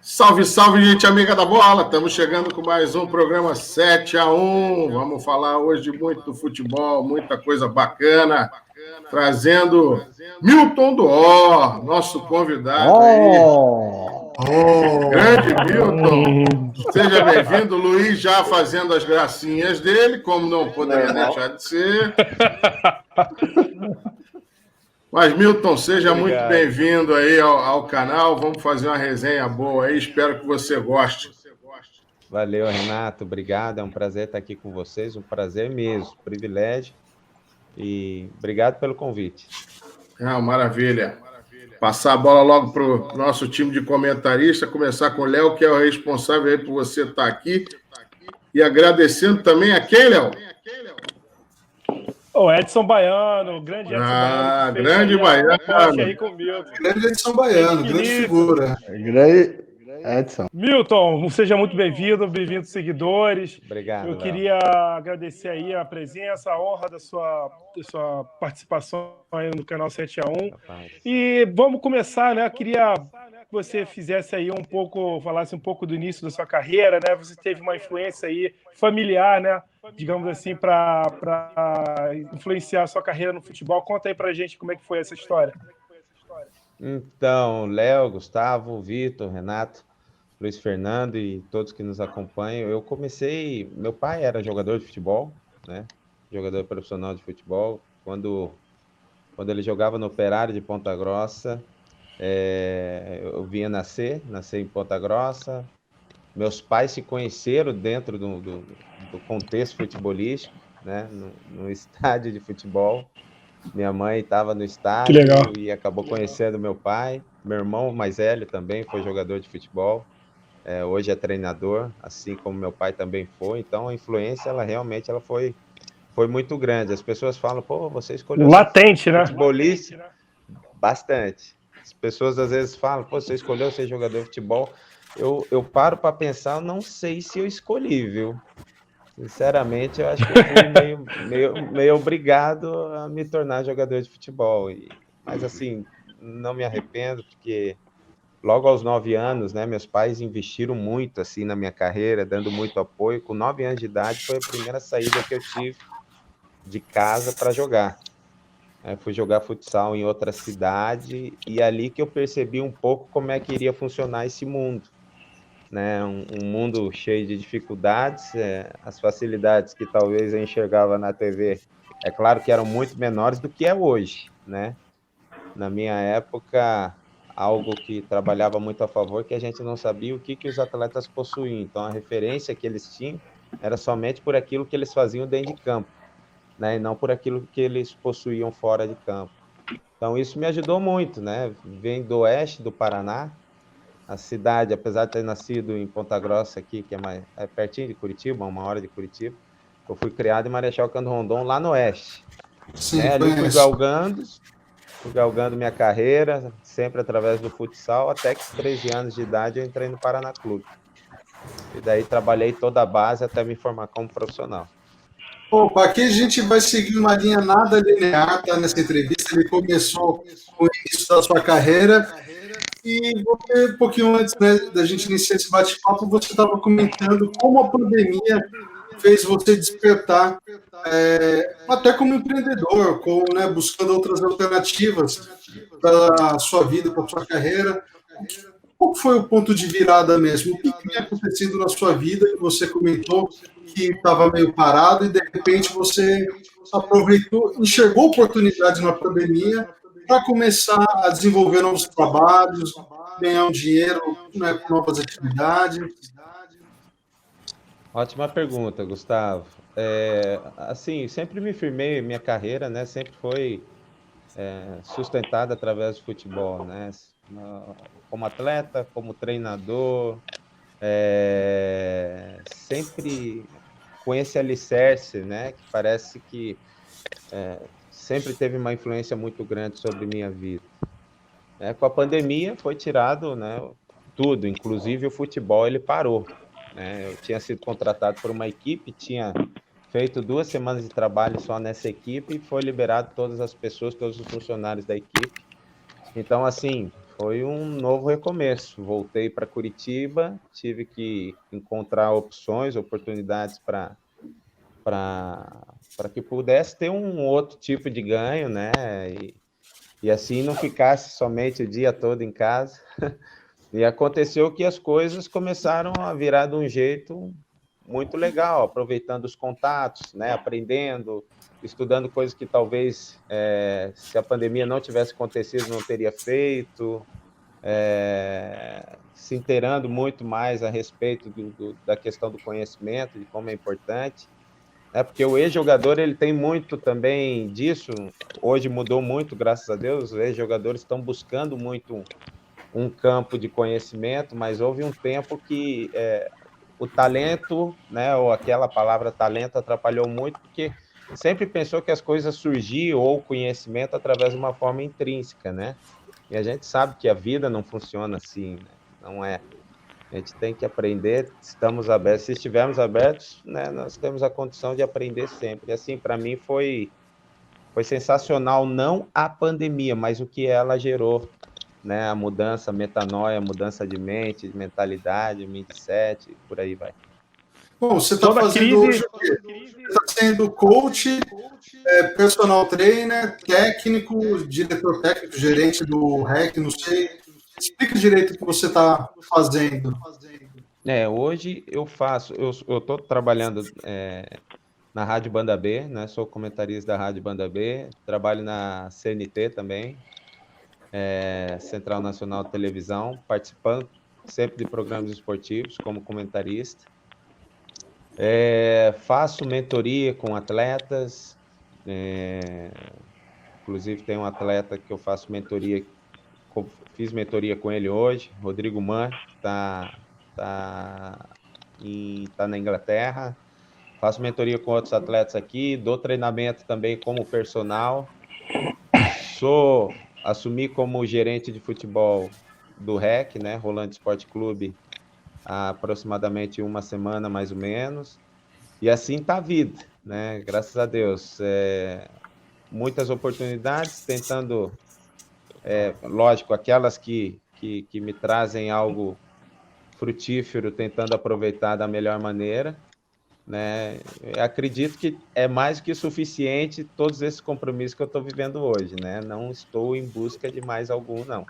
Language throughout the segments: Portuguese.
Salve, salve, gente amiga da bola! Estamos chegando com mais um programa 7-1. Vamos falar hoje de muito futebol, muita coisa bacana. Trazendo Milton Duor, nosso convidado aí. Grande Milton! Seja bem-vindo. Luiz já fazendo as gracinhas dele, como não poderia deixar de ser. Mas, Milton, seja muito bem-vindo aí ao canal. Vamos fazer uma resenha boa aí. Espero que você goste. Valeu, Renato. Obrigado. É um prazer estar aqui com vocês. Um prazer mesmo. Privilégio. E obrigado pelo convite. Maravilha. Passar a bola logo para o nosso time de comentarista. Começar com o Léo, que é o responsável aí por você estar aqui. E agradecendo também a quem, Léo? O Edson Baiano, grande Edson Baiano. Grande Baiano. Aí com Milton. Grande Edson Baiano, grande figura. Grande Edson. Milton, seja muito bem-vindo seguidores. Obrigado. Eu queria agradecer aí a presença, a honra da sua participação aí no canal 7-1. E vamos começar, né? Eu queria que você fizesse aí falasse um pouco do início da sua carreira, né? Você teve uma influência aí familiar, né? Digamos assim, para influenciar a sua carreira no futebol. Conta aí pra gente como é que foi essa história. Então, Léo, Gustavo, Vitor, Renato, Luiz Fernando e todos que nos acompanham. Eu comecei... Meu pai era jogador de futebol, né? Jogador profissional de futebol. Quando ele jogava no Operário de Ponta Grossa, eu vinha nascer em Ponta Grossa. Meus pais se conheceram dentro do contexto futebolístico, né? No estádio de futebol. Minha mãe estava no estádio e acabou conhecendo meu pai. Meu irmão mais velho também foi jogador de futebol. Hoje é treinador, assim como meu pai também foi. Então a influência, ela realmente foi muito grande. As pessoas falam, pô, você escolheu latente, né? Futebolista. Bastante. As pessoas às vezes falam, pô, você escolheu ser jogador de futebol. Eu paro para pensar, eu não sei se eu escolhi, viu? Sinceramente, eu acho que eu fui meio obrigado a me tornar jogador de futebol. Mas, assim, não me arrependo, porque logo aos 9 anos, né, meus pais investiram muito, assim, na minha carreira, dando muito apoio. Com 9 anos de idade, foi a primeira saída que eu tive de casa para jogar. Eu fui jogar futsal em outra cidade e ali que eu percebi um pouco como é que iria funcionar esse mundo. Né, um mundo cheio de dificuldades, as facilidades que talvez eu enxergava na TV, é claro que eram muito menores do que é hoje, né? Na minha época, algo que trabalhava muito a favor, que a gente não sabia o que os atletas possuíam, então a referência que eles tinham era somente por aquilo que eles faziam dentro de campo, né? E não por aquilo que eles possuíam fora de campo. Então isso me ajudou muito, né? Vem do oeste do Paraná. A cidade, apesar de ter nascido em Ponta Grossa aqui, que é pertinho de Curitiba, 1 hora de Curitiba, eu fui criado em Marechal Cândido Rondon, lá no oeste. Sim, ali fui galgando minha carreira, sempre através do futsal, até que 13 anos de idade eu entrei no Paraná Clube. E daí trabalhei toda a base até me formar como profissional. Opa, aqui a gente vai seguir uma linha nada linear, tá? Nessa entrevista, ele começou com o início da sua carreira. E você, um pouquinho antes, né, da gente iniciar esse bate-papo, você estava comentando como a pandemia fez você despertar, até como empreendedor, né, buscando outras alternativas para a sua vida, para a sua carreira. Qual foi o ponto de virada mesmo? O que tinha acontecido na sua vida que você comentou que estava meio parado e, de repente, você aproveitou, enxergou oportunidades na pandemia para começar a desenvolver novos trabalhos, ganhar um dinheiro, né, com novas atividades? Ótima pergunta, Gustavo. Assim, sempre me firmei, minha carreira, né, sempre foi sustentada através do futebol, né, como atleta, como treinador, sempre com esse alicerce, né, que parece que sempre teve uma influência muito grande sobre minha vida. Com a pandemia foi tirado, né, tudo, inclusive o futebol, ele parou. Né? Eu tinha sido contratado por uma equipe, tinha feito 2 semanas de trabalho só nessa equipe e foi liberado todas as pessoas, todos os funcionários da equipe. Então, assim, foi um novo recomeço. Voltei para Curitiba, tive que encontrar opções, oportunidades para que pudesse ter um outro tipo de ganho, né? E assim não ficasse somente o dia todo em casa. E aconteceu que as coisas começaram a virar de um jeito muito legal, aproveitando os contatos, né? Aprendendo, estudando coisas que talvez, se a pandemia não tivesse acontecido, não teria feito, se inteirando muito mais a respeito da questão do conhecimento, de como é importante. Porque o ex-jogador ele tem muito também disso. Hoje mudou muito, graças a Deus. Os ex-jogadores estão buscando muito um campo de conhecimento, mas houve um tempo que o talento, né, ou aquela palavra talento atrapalhou muito, porque sempre pensou que as coisas surgiam ou o conhecimento através de uma forma intrínseca, né? E a gente sabe que a vida não funciona assim, né? Não é. A gente tem que aprender, estamos abertos. Se estivermos abertos, né, nós temos a condição de aprender sempre. E assim, para mim foi sensacional, não a pandemia, mas o que ela gerou, né? A mudança, a metanoia, a mudança de mente, de mentalidade, mindset, por aí vai. Bom, você está Toda fazendo crise, hoje o quê? Você está sendo coach, personal trainer, técnico, diretor técnico, gerente do REC, não sei. Explica direito o que você está fazendo. Hoje eu estou trabalhando na Rádio Banda B, né? Sou comentarista da Rádio Banda B, trabalho na CNT também, Central Nacional de Televisão, participando sempre de programas esportivos como comentarista. Faço mentoria com atletas, inclusive tem um atleta que eu faço mentoria, fiz mentoria com ele hoje, Rodrigo Mann, que está na Inglaterra. Faço mentoria com outros atletas aqui, dou treinamento também como personal. Assumi como gerente de futebol do REC, né, Rolante Esporte Clube, há aproximadamente uma semana, mais ou menos. E assim está a vida, né? Graças a Deus. Muitas oportunidades, tentando, lógico, aquelas que me trazem algo frutífero, tentando aproveitar da melhor maneira, né? Eu acredito que é mais que suficiente todos esses compromissos que eu estou vivendo hoje, né? Não estou em busca de mais algum, não.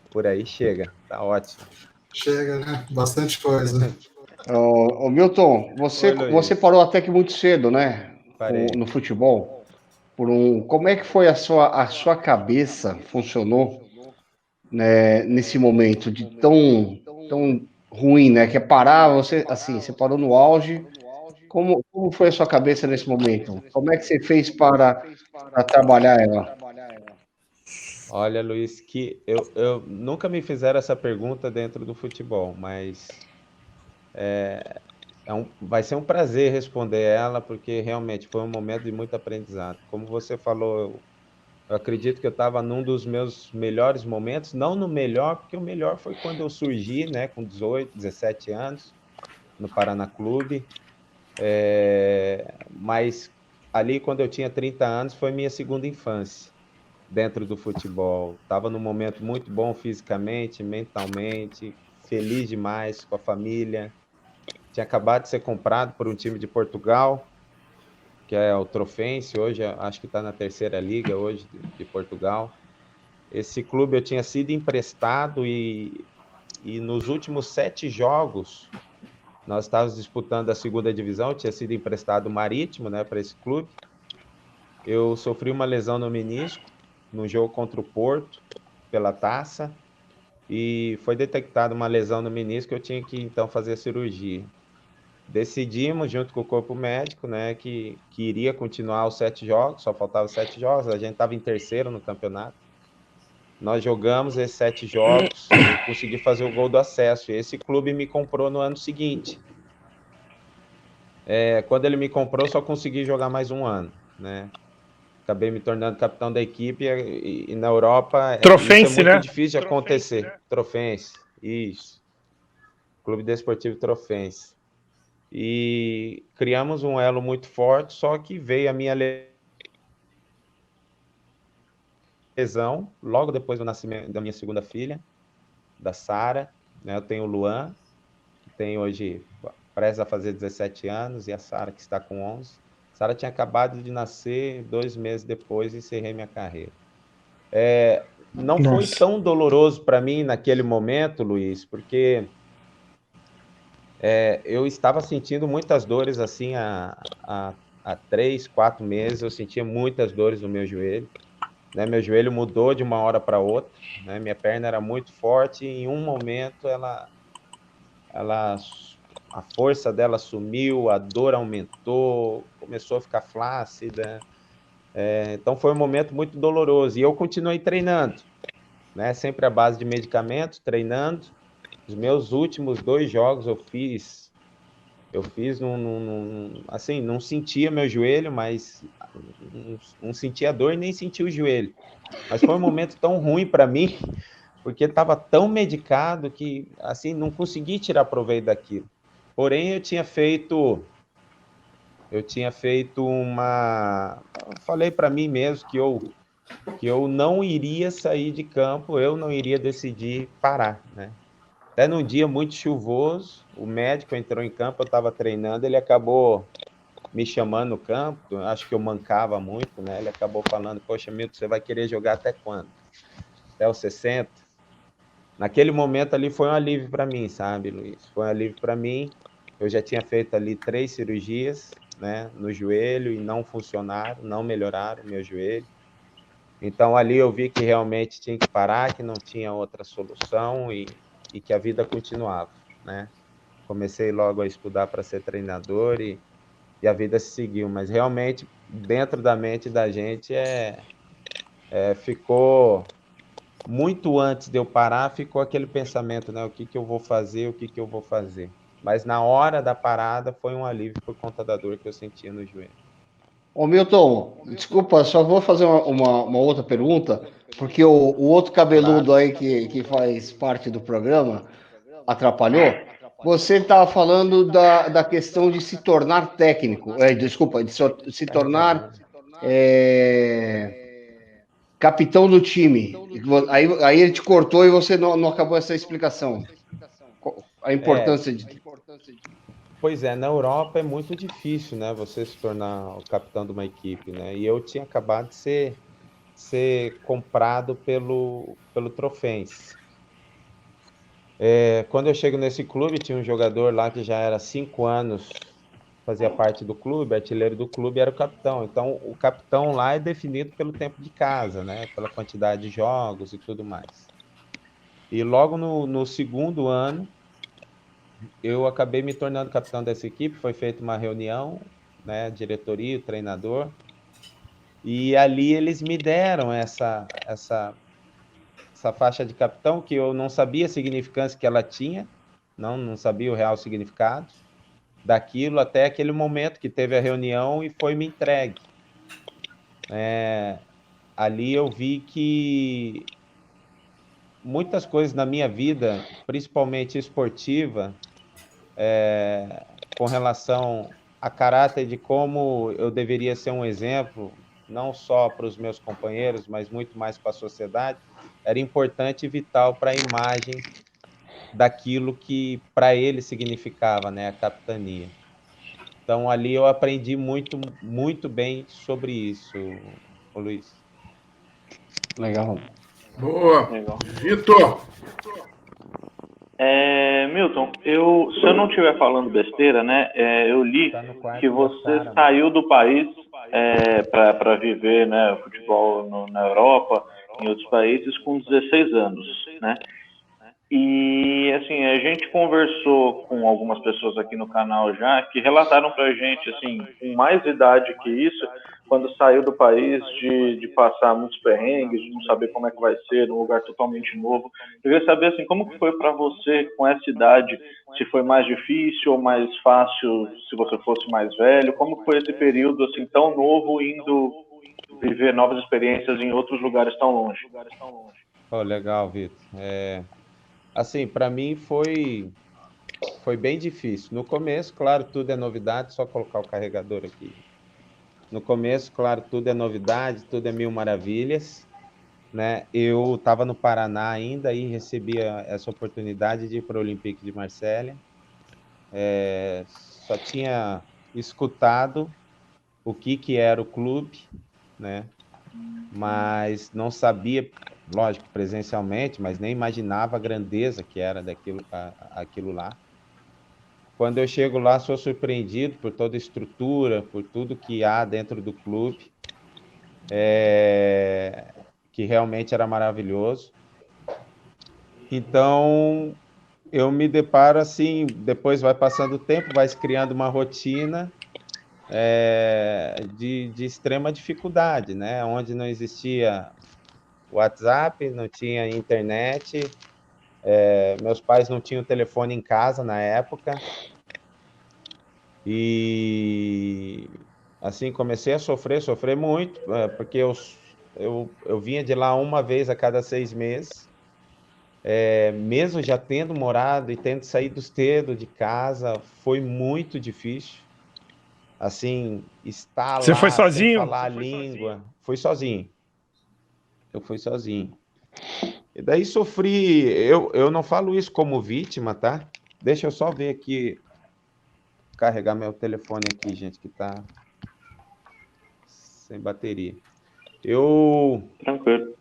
Por aí chega, tá ótimo. Chega, né? Bastante coisa. Ô, Milton, Oi, você Luiz. parou até que muito cedo, né? Parei. No futebol. Como é que foi a sua cabeça funcionou, né, nesse momento de tão ruim, né? Que é parar, você, assim, você parou no auge. Como foi a sua cabeça nesse momento? Como é que você fez para trabalhar ela? Olha, Luiz, que eu nunca me fizeram essa pergunta dentro do futebol, mas vai ser um prazer responder ela, porque realmente foi um momento de muito aprendizado. Como você falou, eu acredito que eu estava num dos meus melhores momentos, não no melhor, porque o melhor foi quando eu surgi, né, com 18, 17 anos, no Paraná Clube, mas ali quando eu tinha 30 anos foi minha segunda infância dentro do futebol. Estava num momento muito bom fisicamente, mentalmente, feliz demais com a família. Tinha acabado de ser comprado por um time de Portugal, que é o Trofense, hoje acho que está na terceira liga hoje de Portugal. Esse clube eu tinha sido emprestado e nos últimos 7 jogos nós estávamos disputando a segunda divisão, eu tinha sido emprestado marítimo, né, para esse clube. Eu sofri uma lesão no menisco no jogo contra o Porto, pela taça, e foi detectada uma lesão no menisco, eu tinha que então fazer a cirurgia. Decidimos, junto com o corpo médico, né, que iria continuar os 7 jogos, só faltavam 7 jogos, a gente estava em terceiro no campeonato. Nós jogamos esses 7 jogos, eu consegui fazer o gol do acesso, e esse clube me comprou no ano seguinte. Quando ele me comprou, só consegui jogar mais um ano, né? Acabei me tornando capitão da equipe e na Europa isso é Trofense, muito né? difícil de acontecer. Trofense, isso. Clube Desportivo Trofense. E criamos um elo muito forte, só que veio a minha lesão logo depois do nascimento da minha segunda filha. da Sara, né? Eu tenho o Luan, que tem hoje, prestes a fazer 17 anos, e a Sara, que está com 11. A Sara tinha acabado de nascer, 2 meses depois encerrei minha carreira. Não foi tão doloroso para mim naquele momento, Luiz, porque eu estava sentindo muitas dores assim há 3, 4 meses. Eu sentia muitas dores no meu joelho, né? Meu joelho mudou de uma hora para outra, né? Minha perna era muito forte e em um momento a força dela sumiu, a dor aumentou, começou a ficar flácida. Então foi um momento muito doloroso e eu continuei treinando, né? Sempre à base de medicamentos, treinando. Os meus últimos 2 jogos eu fiz assim, não sentia meu joelho, mas não sentia dor e nem sentia o joelho. Mas foi um momento tão ruim para mim, porque estava tão medicado que, assim, não consegui tirar proveito daquilo. Porém, eu tinha feito uma... Eu falei para mim mesmo que eu não iria sair de campo, eu não iria decidir parar, né? Até num dia muito chuvoso, o médico entrou em campo, eu estava treinando, ele acabou me chamando no campo, acho que eu mancava muito, né? Ele acabou falando, poxa, Milton, você vai querer jogar até quando? Até os 60? Naquele momento ali foi um alívio para mim, sabe, Luiz? Foi um alívio para mim. Eu já tinha feito ali 3 cirurgias, né, no joelho e não funcionaram, não melhoraram o meu joelho. Então ali eu vi que realmente tinha que parar, que não tinha outra solução e que a vida continuava, né? Comecei logo a estudar para ser treinador e a vida se seguiu, mas realmente dentro da mente da gente ficou muito antes de eu parar, ficou aquele pensamento, né? O que eu vou fazer, o que eu vou fazer. Mas na hora da parada foi um alívio por conta da dor que eu sentia no joelho. Ô Milton, desculpa, só vou fazer uma outra pergunta, porque o outro cabeludo aí que faz parte do programa atrapalhou. Você estava falando da questão de se tornar técnico, desculpa, de se tornar capitão do time. Aí ele te cortou e você não acabou essa explicação. A importância de... Pois é, na Europa é muito difícil, né, você se tornar o capitão de uma equipe, né? E eu tinha acabado de ser comprado pelo Trofense. Quando eu chego nesse clube, tinha um jogador lá que já era 5 anos, fazia parte do clube, artilheiro do clube, era o capitão. Então, o capitão lá é definido pelo tempo de casa, né? Pela quantidade de jogos e tudo mais. E logo no segundo ano, eu acabei me tornando capitão dessa equipe. Foi feita uma reunião, né? Diretoria, o treinador. E ali eles me deram essa faixa de capitão, que eu não sabia a significância que ela tinha, não sabia o real significado daquilo, até aquele momento que teve a reunião e foi me entregue. Ali eu vi que muitas coisas na minha vida, principalmente esportiva, com relação a caráter de como eu deveria ser um exemplo, não só para os meus companheiros, mas muito mais para a sociedade, era importante e vital para a imagem daquilo que para ele significava, né, a capitania. Então ali eu aprendi muito, muito bem sobre isso, Luiz. Legal. Boa. Legal. Vitor. Milton, se eu não estiver falando besteira, né, eu li que você saiu do país para viver, né, futebol na Europa, em outros países, com 16 anos, né? E, assim, a gente conversou com algumas pessoas aqui no canal já, que relataram pra gente, assim, com mais idade que isso, quando saiu do país, de passar muitos perrengues, de não saber como é que vai ser, num lugar totalmente novo. Eu queria saber, assim, como que foi para você com essa idade, se foi mais difícil ou mais fácil se você fosse mais velho, como foi esse período, assim, tão novo, indo viver novas experiências em outros lugares tão longe? Oh, legal, Vitor. Assim, para mim foi bem difícil. No começo, claro, tudo é novidade, só colocar o carregador aqui. No começo, claro, tudo é novidade, tudo é mil maravilhas. né, eu estava no Paraná ainda e recebi essa oportunidade de ir para o Olympique de Marselha. Só tinha escutado o que era o clube, né, mas não sabia, lógico, presencialmente, mas nem imaginava a grandeza que era aquilo lá. Quando eu chego lá, sou surpreendido por toda a estrutura, por tudo que há dentro do clube, que realmente era maravilhoso. Então, eu me deparo assim, depois vai passando o tempo, vai se criando uma rotina de extrema dificuldade, né? Onde não existia WhatsApp, não tinha internet, meus pais não tinham telefone em casa na época, e assim comecei a sofrer muito, porque eu vinha de lá uma vez a cada 6 meses, mesmo já tendo morado e tendo saído cedo de casa, foi muito difícil. Assim, estar Você foi lá sem sozinho? falar a língua. Fui sozinho. Eu fui sozinho. E daí sofri. Eu não falo isso como vítima, tá? Deixa eu só ver aqui, carregar meu telefone aqui, gente, que tá sem bateria. Tranquilo.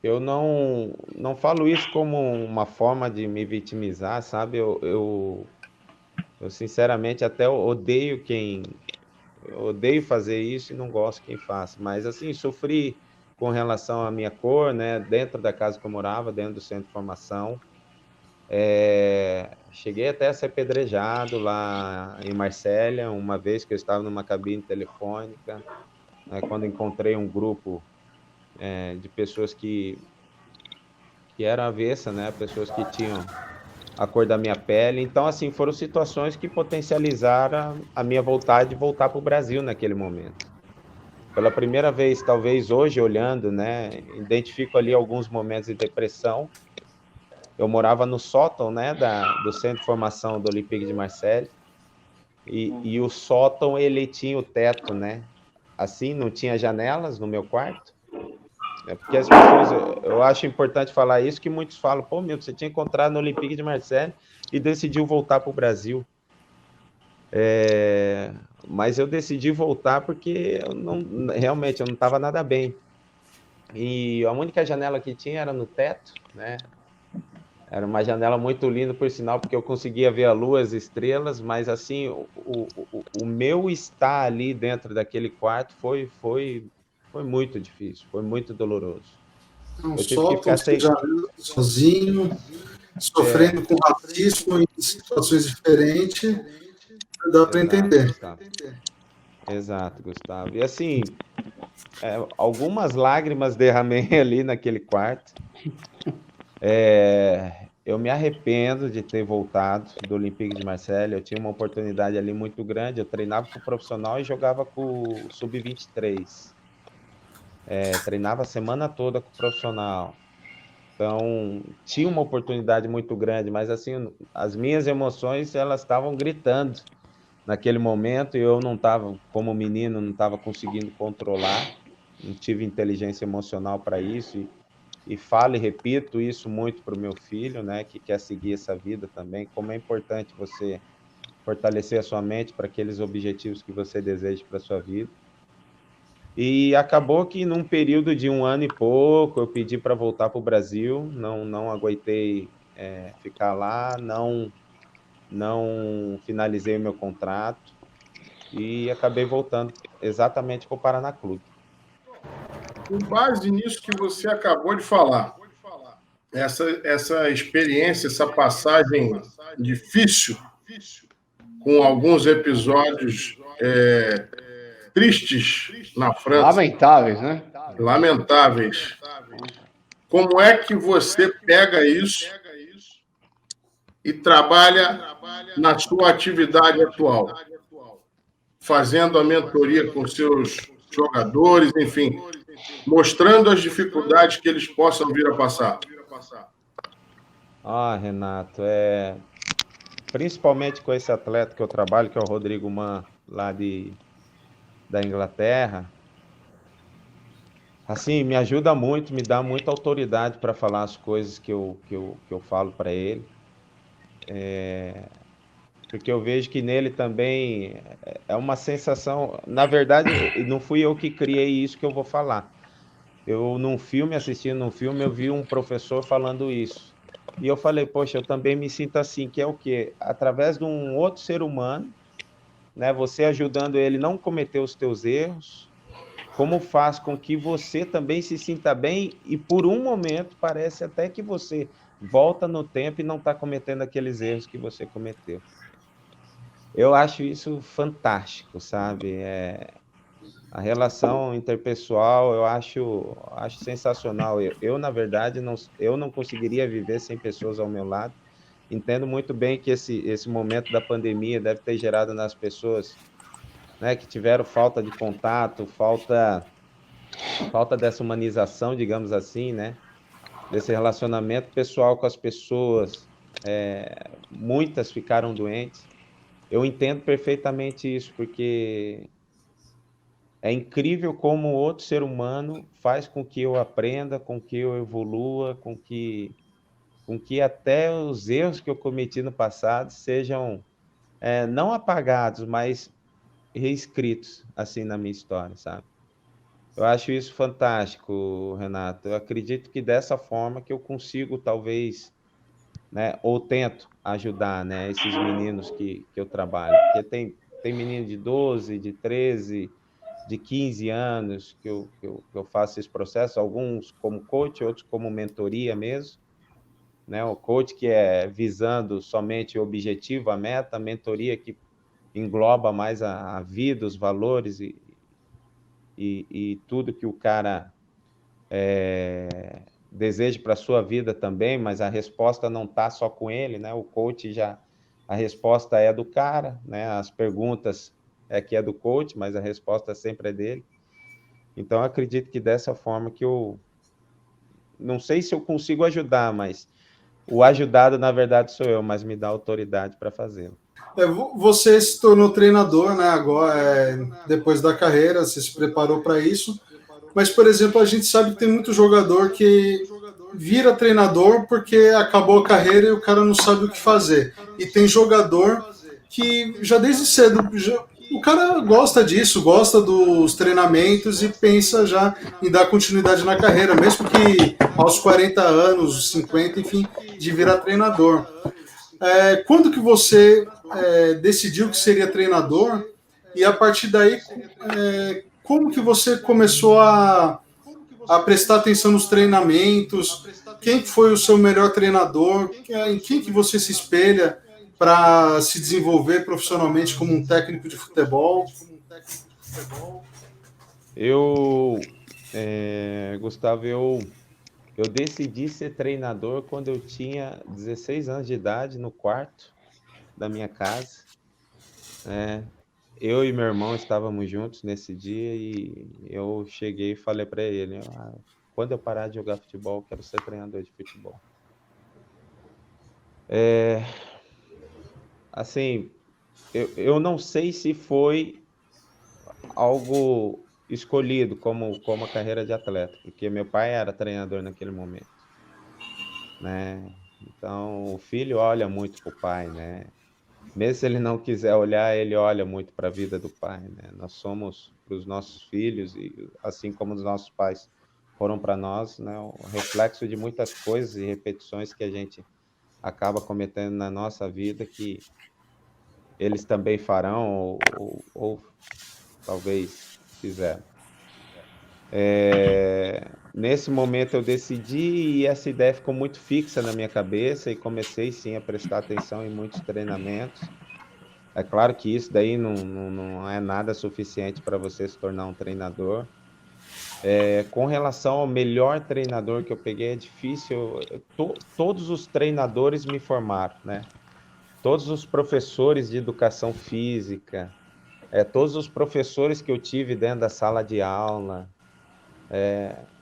Eu não falo isso como uma forma de me vitimizar, sabe? Eu sinceramente até odeio fazer isso e não gosto quem faça. Mas assim, sofri com relação à minha cor, né? Dentro da casa que eu morava, dentro do centro de formação. Cheguei até a ser apedrejado lá em Marsella, uma vez que eu estava numa cabine telefônica, né, quando encontrei um grupo de pessoas que eram avessa, né? Pessoas que tinham a cor da minha pele. Então, assim, foram situações que potencializaram a minha vontade de voltar para o Brasil naquele momento. Pela primeira vez, talvez hoje, olhando, né, identifico ali alguns momentos de depressão. Eu morava no sótão, né, do centro de formação do Olympique de Marseille, e o sótão, ele tinha o teto, né, assim, não tinha janelas no meu quarto, porque as pessoas, eu acho importante falar isso, que muitos falam, pô, meu, você tinha encontrado no Olympique de Marseille e decidiu voltar para o Brasil. Mas eu decidi voltar porque realmente eu não estava nada bem. E a única janela que tinha era no teto, né? Era uma janela muito linda, por sinal, porque eu conseguia ver a lua, as estrelas, mas assim, o meu estar ali dentro daquele quarto foi muito difícil, foi muito doloroso. Um Eu tive que sótão, ficar sem janela, sozinho, sofrendo com racismo em situações diferentes, dá para entender. Gustavo. Exato, Gustavo. E assim, algumas lágrimas derramei ali naquele quarto. Eu me arrependo de ter voltado do Olympique de Marseille. Eu tinha uma oportunidade ali muito grande. Eu treinava com o profissional e jogava com o Sub-23. Treinava a semana toda com o profissional. Então, tinha uma oportunidade muito grande, mas assim, as minhas emoções, elas estavam gritando naquele momento, e eu não estava, como menino, não estava conseguindo controlar, não tive inteligência emocional para isso, e falo e repito isso muito para o meu filho, né, que quer seguir essa vida também, como é importante você fortalecer a sua mente para aqueles objetivos que você deseja para a sua vida. E acabou que num período de 1 ano e pouco, eu pedi para voltar para o Brasil, não aguentei ficar lá, não finalizei o meu contrato, e acabei voltando exatamente para o Paraná Clube. Com base nisso que você acabou de falar, essa experiência, essa passagem difícil, com alguns episódios tristes na França, Lamentáveis, né? lamentáveis. Como é que você pega isso e trabalha na sua atividade atual? Fazendo a mentoria com seus jogadores, enfim, mostrando as dificuldades que eles possam vir a passar. Renato, principalmente com esse atleta que eu trabalho, que é o Rodrigo Mann, lá da Inglaterra, assim, me ajuda muito, me dá muita autoridade para falar as coisas que eu falo para ele. Porque eu vejo que nele também é uma sensação. Na verdade, não fui eu que criei isso que eu vou falar. Eu, assistindo um filme, eu vi um professor falando isso. E eu falei, poxa, eu também me sinto assim, que é o quê? Através de um outro ser humano, né, você ajudando ele não cometer os teus erros, como faz com que você também se sinta bem e por um momento parece até que você volta no tempo e não está cometendo aqueles erros que você cometeu. Eu acho isso fantástico, sabe? A relação interpessoal eu acho sensacional. Na verdade, eu não conseguiria viver sem pessoas ao meu lado. Entendo muito bem que esse momento da pandemia deve ter gerado nas pessoas, né, que tiveram falta de contato, falta dessa humanização, digamos assim, né? Desse relacionamento pessoal com as pessoas. Muitas ficaram doentes. Eu entendo perfeitamente isso, porque é incrível como outro ser humano faz com que eu aprenda, com que eu evolua, com que até os erros que eu cometi no passado sejam não apagados, mas reescritos assim na minha história, sabe? Eu acho isso fantástico, Renato. Eu acredito que dessa forma que eu consigo, talvez, né, ou tento ajudar, né, esses meninos que eu trabalho. Porque tem menino de 12, de 13, de 15 anos que eu faço esse processo, alguns como coach, outros como mentoria mesmo. Né? O coach que é visando somente o objetivo, a meta, a mentoria que engloba mais a vida, os valores e tudo que o cara deseja para a sua vida também, mas a resposta não está só com ele, né? O coach já, a resposta é do cara, né? As perguntas que é do coach, mas a resposta sempre é dele. Então, eu acredito que dessa forma que eu não sei se eu consigo ajudar, mas o ajudado, na verdade, sou eu, mas me dá autoridade para fazê-lo. Você se tornou treinador, né? Agora, depois da carreira, você se preparou para isso. Mas, por exemplo, a gente sabe que tem muito jogador que vira treinador porque acabou a carreira e o cara não sabe o que fazer. E tem jogador que já desde cedo, o cara gosta disso, gosta dos treinamentos e pensa já em dar continuidade na carreira, mesmo que aos 40 anos, 50, enfim, de virar treinador. Quando que você decidiu que seria treinador e a partir daí como que você começou a prestar atenção nos treinamentos? Quem foi o seu melhor treinador? Em quem que você se espelha para se desenvolver profissionalmente como um técnico de futebol? Gustavo, eu decidi ser treinador quando eu tinha 16 anos de idade, no quarto da minha casa. Eu e meu irmão estávamos juntos nesse dia e eu cheguei e falei para ele, quando eu parar de jogar futebol, eu quero ser treinador de futebol. Assim, eu não sei se foi algo escolhido como a carreira de atleta, porque meu pai era treinador naquele momento, né? Então, o filho olha muito para o pai, né? Mesmo se ele não quiser olhar, ele olha muito para a vida do pai, né? Nós somos para os nossos filhos, e assim como os nossos pais foram para nós, né? O reflexo de muitas coisas e repetições que a gente acaba cometendo na nossa vida, que eles também farão ou talvez fizeram. Nesse momento eu decidi e essa ideia ficou muito fixa na minha cabeça e comecei sim a prestar atenção em muitos treinamentos. É claro que isso daí não é nada suficiente para você se tornar um treinador. Com relação ao melhor treinador que eu peguei, é difícil. Todos os treinadores me formaram, né? Todos os professores de educação física, todos os professores que eu tive dentro da sala de aula,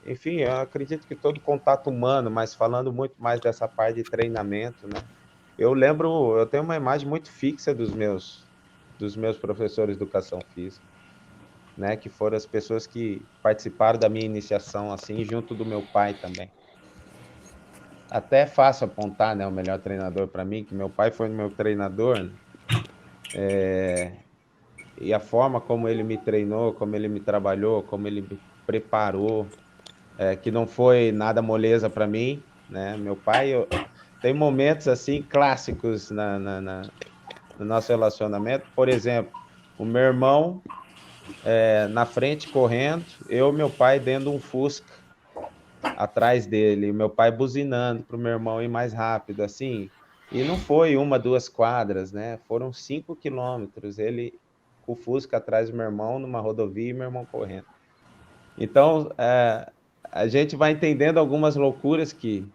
enfim, eu acredito que todo contato humano, mas falando muito mais dessa parte de treinamento, né? Eu tenho uma imagem muito fixa dos meus professores de educação física. né, que foram as pessoas que participaram da minha iniciação, assim, junto do meu pai também. Até é fácil apontar, né, o melhor treinador para mim, que meu pai foi meu treinador, né? E a forma como ele me treinou, como ele me trabalhou, como ele me preparou, que não foi nada moleza para mim, né? Meu pai, tem momentos assim clássicos no nosso relacionamento. Por exemplo, o meu irmão na frente correndo, eu e meu pai dentro de um Fusca atrás dele, meu pai buzinando para o meu irmão ir mais rápido, assim. E não foi 1, 2 quadras, né? Foram 5 quilômetros. Ele com o Fusca atrás do meu irmão numa rodovia e meu irmão correndo. Então, a gente vai entendendo algumas loucuras que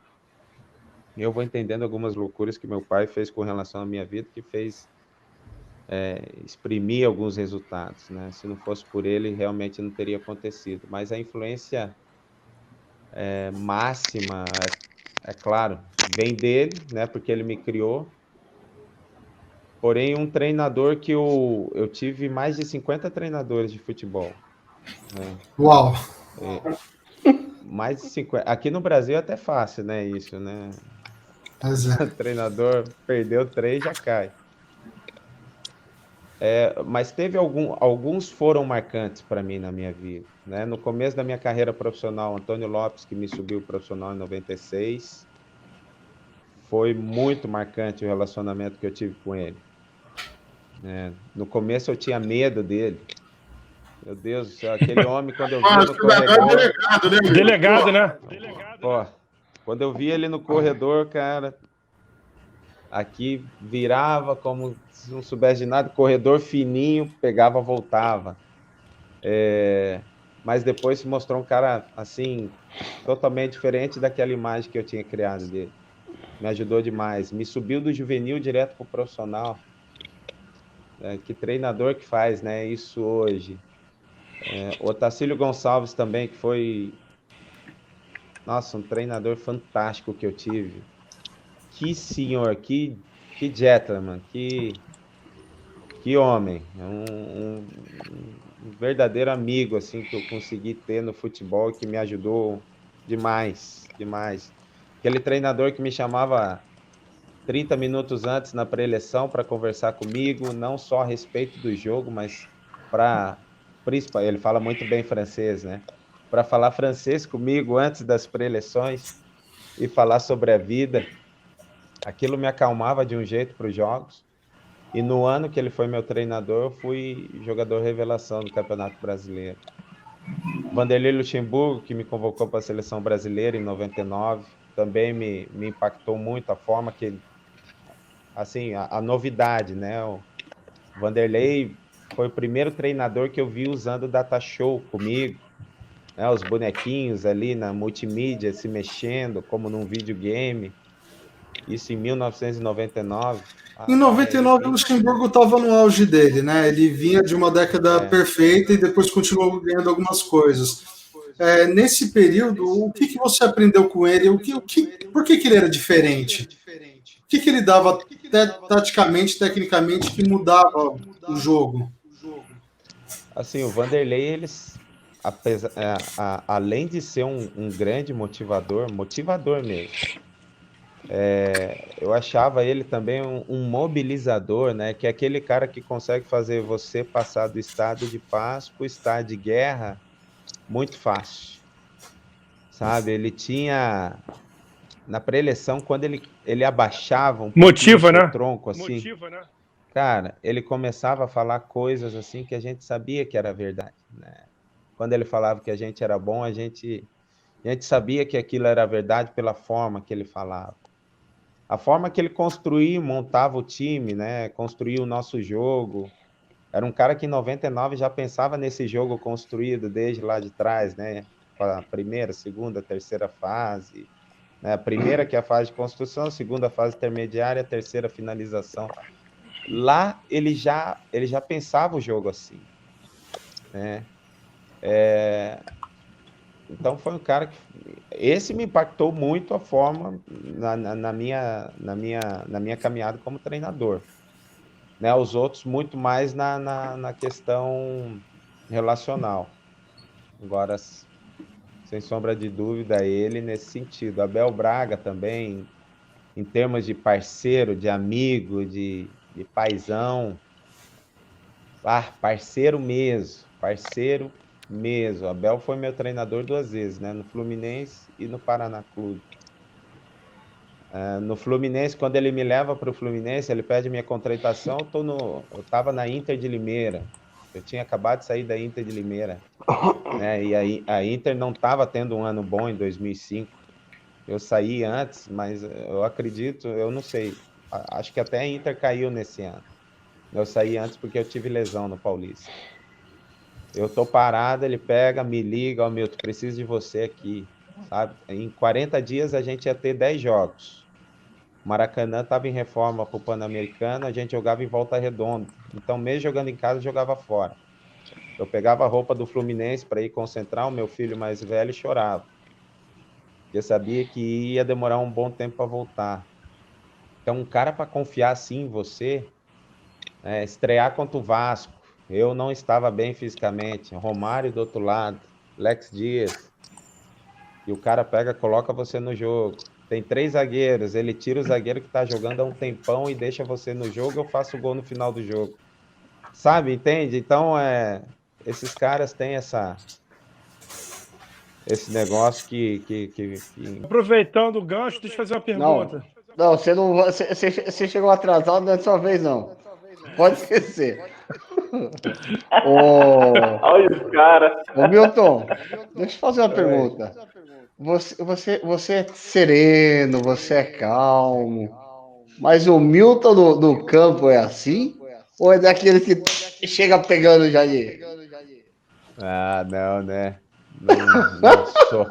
eu vou entendendo algumas loucuras que meu pai fez com relação à minha vida, que fez exprimir alguns resultados, né? Se não fosse por ele, realmente não teria acontecido. Mas a influência máxima, é claro, vem dele, né? Porque ele me criou. Porém, um treinador que eu tive mais de 50 treinadores de futebol. Né? Uau! Mais de 50. Aqui no Brasil é até fácil, né? Isso, né? Mas é. O treinador perdeu 3, já cai. Mas teve alguns foram marcantes para mim na minha vida. Né? No começo da minha carreira profissional, Antônio Lopes, que me subiu profissional em 96, foi muito marcante o relacionamento que eu tive com ele. No começo eu tinha medo dele. Meu Deus do céu, aquele homem, quando eu via no corredor... Delegado, né? Delegado, né? Pô, quando eu via ele no corredor, cara, aqui virava como se não soubesse de nada, corredor fininho, pegava, voltava. Mas depois se mostrou um cara, assim, totalmente diferente daquela imagem que eu tinha criado dele. Me ajudou demais. Me subiu do juvenil direto pro profissional. Que treinador que faz, né? Isso hoje. O Tacílio Gonçalves também, que foi, nossa, um treinador fantástico que eu tive. Que senhor, que gentleman, que homem. Um verdadeiro amigo, assim, que eu consegui ter no futebol, que me ajudou demais, demais. Aquele treinador que me chamava 30 minutos antes na pré-eleição para conversar comigo, não só a respeito do jogo, mas principalmente, ele fala muito bem francês, né? Para falar francês comigo antes das pré-eleições e falar sobre a vida. Aquilo me acalmava de um jeito para os jogos. E no ano que ele foi meu treinador, eu fui jogador revelação do Campeonato Brasileiro. Vanderlei Luxemburgo, que me convocou para a Seleção Brasileira em 99, também me impactou muito a forma que ele... Assim, a novidade, né? O Vanderlei foi o primeiro treinador que eu vi usando data show comigo, né? Os bonequinhos ali na multimídia se mexendo, como num videogame. Isso em 1999. Em 99, o Luxemburgo estava no auge dele, né? Ele vinha de uma década perfeita e depois continuou ganhando algumas coisas. Nesse período, o que você aprendeu com ele? Por que ele era diferente? O que ele dava taticamente, tecnicamente, que mudava o jogo? Assim, o Vanderlei, além de ser um grande motivador mesmo, eu achava ele também um mobilizador, né? Que é aquele cara que consegue fazer você passar do estado de paz para o estado de guerra muito fácil, sabe? Ele tinha, na pré-eleição, quando ele abaixava um pouquinho o tronco, assim, cara, ele começava a falar coisas assim que a gente sabia que era verdade, né? Quando ele falava que a gente era bom, a gente sabia que aquilo era verdade pela forma que ele falava. A forma que ele construía, montava o time, né? Construía o nosso jogo. Era um cara que em 99 já pensava nesse jogo construído desde lá de trás, né? A primeira, segunda, terceira fase. Né? A primeira que é a fase de construção, a segunda fase intermediária, a terceira finalização. Lá ele já pensava o jogo assim, né? Então foi um cara que... Esse me impactou muito a forma na minha caminhada como treinador. Né? Os outros muito mais na questão relacional. Agora, sem sombra de dúvida, ele nesse sentido. Abel Braga também, em termos de parceiro, de amigo, de paizão. Parceiro mesmo. Abel foi meu treinador 2 vezes, né? No Fluminense e no Paraná Clube. No Fluminense, quando ele me leva para o Fluminense, ele pede minha contratação, eu estava na Inter de Limeira. Eu tinha acabado de sair da Inter de Limeira, né? E a Inter não estava tendo um ano bom em 2005. Eu saí antes, mas eu acredito, eu não sei, acho que até a Inter caiu nesse ano. Eu saí antes porque eu tive lesão no Paulista. Eu tô parado, ele pega, me liga, ó, Milton, preciso de você aqui, sabe? Em 40 dias a gente ia ter 10 jogos. O Maracanã estava em reforma para o Pan-Americano, a gente jogava em Volta Redonda. Então, mesmo jogando em casa, eu jogava fora. Eu pegava a roupa do Fluminense para ir concentrar, o meu filho mais velho chorava. Eu sabia que ia demorar um bom tempo para voltar. Então, um cara para confiar assim em você, estrear contra o Vasco, eu não estava bem fisicamente, Romário do outro lado, Lex Dias, e o cara pega, coloca você no jogo. Tem 3 zagueiros, ele tira o zagueiro que está jogando há um tempão e deixa você no jogo, eu faço o gol no final do jogo. Sabe, entende? Então, esses caras têm esse negócio que... Aproveitando o gancho, deixa eu fazer uma pergunta. Não, você chegou atrasado, não é sua vez, não. Pode esquecer. Olha os caras. Ô, Milton, deixa eu fazer uma pergunta. Você é sereno, você é calmo, mas o Milton do campo é assim? Ou é daquele que chega pegando já ali? Ah, não, né? Não sou.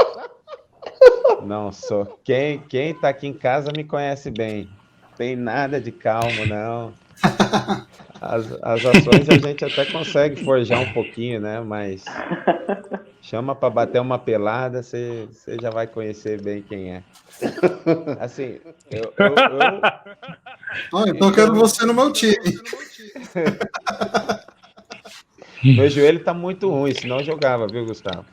Não sou. Quem tá aqui em casa me conhece bem. Tem nada de calmo, não. As ações a gente até consegue forjar um pouquinho, né? Mas chama para bater uma pelada, você já vai conhecer bem quem é. Assim, Então quero você no meu time. Meu joelho tá muito ruim, senão eu jogava, viu, Gustavo?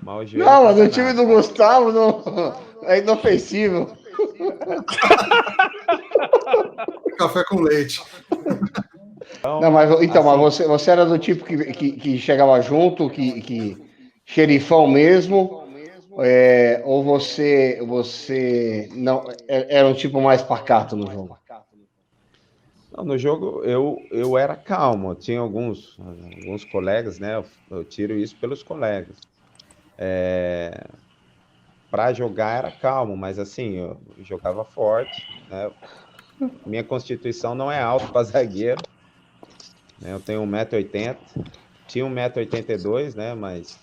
Mas não, mas o time do Gustavo é inofensivo. Café com leite. Não, mas você era do tipo que chegava junto, que xerifão mesmo, ou você não era um tipo mais pacato no jogo? Não, no jogo eu era calmo, tinha alguns colegas, né? Eu tiro isso pelos colegas. Para jogar era calmo, mas assim, eu jogava forte, né? Minha constituição não é alta para zagueiro, né? Eu tenho 1,80 m, tinha 1,82 m, né? Mas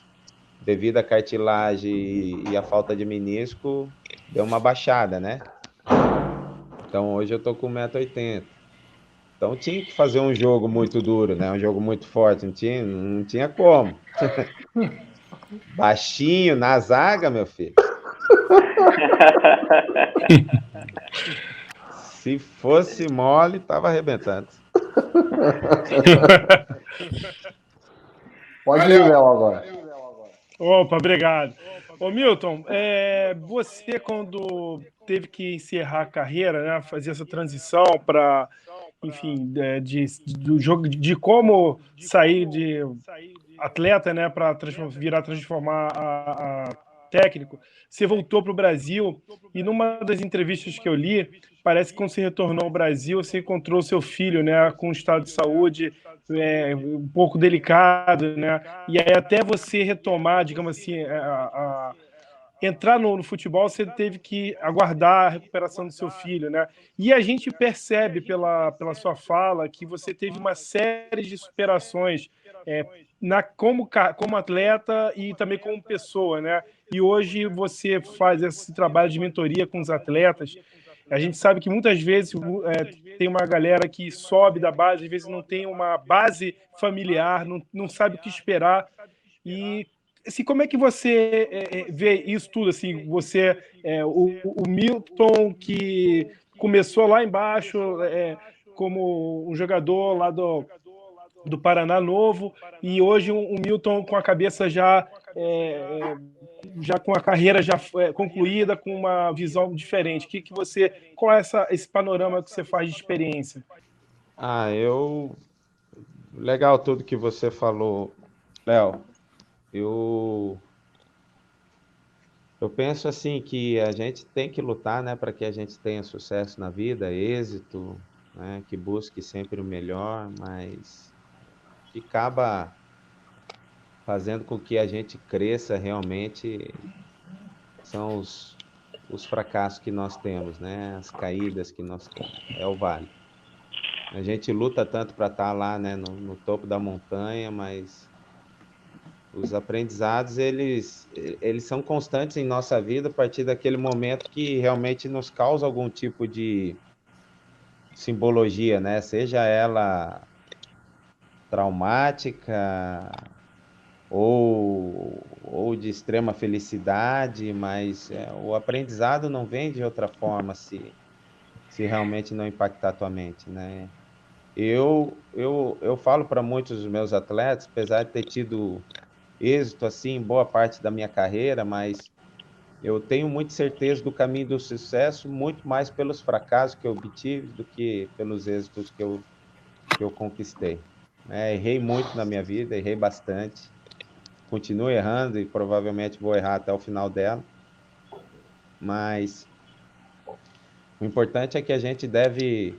devido à cartilagem e à falta de menisco, deu uma baixada, né? Então hoje eu tô com 1,80 m. Então tinha que fazer um jogo muito duro, né? Um jogo muito forte, não tinha como. Baixinho na zaga, meu filho. Se fosse mole, tava arrebentando. Pode ir, Léo, agora. Opa, obrigado. Ô, Milton, você quando teve que encerrar a carreira, né, fazer essa transição para, enfim, do jogo, de como sair de atleta, né, para transformar a técnico, você voltou para o Brasil e numa das entrevistas que eu li, parece que quando você retornou ao Brasil, você encontrou seu filho, né, com um estado de saúde um pouco delicado, né, e aí até você retomar, digamos assim, entrar no futebol, você teve que aguardar a recuperação do seu filho, né? E a gente percebe pela sua fala que você teve uma série de superações como atleta e também como pessoa, né? E hoje você faz esse trabalho de mentoria com os atletas. A gente sabe que muitas vezes tem uma galera que sobe da base, às vezes não tem uma base familiar, não sabe o que esperar. E assim, como é que você vê isso tudo? Assim, você, o Milton, que começou lá embaixo como um jogador lá do Paraná novo, e hoje o Milton com a cabeça já com a carreira já concluída, com uma visão diferente. Qual é esse panorama que você faz de experiência? Legal tudo que você falou, Léo. Eu penso assim que a gente tem que lutar, né, para que a gente tenha sucesso na vida, êxito, né, que busque sempre o melhor, mas que acaba fazendo com que a gente cresça realmente são os fracassos que nós temos, né, as caídas que nós temos, é o vale. A gente luta tanto para estar lá, né, no topo da montanha, mas os aprendizados, eles são constantes em nossa vida a partir daquele momento que realmente nos causa algum tipo de simbologia, né? Seja ela traumática ou de extrema felicidade, mas o aprendizado não vem de outra forma se realmente não impactar a tua mente, né? Eu falo para muitos dos meus atletas, apesar de ter tido êxito assim em boa parte da minha carreira, mas eu tenho muita certeza do caminho do sucesso, muito mais pelos fracassos que eu obtive do que pelos êxitos que eu conquistei. Errei muito na minha vida, errei bastante, continuo errando e provavelmente vou errar até o final dela, mas o importante é que a gente deve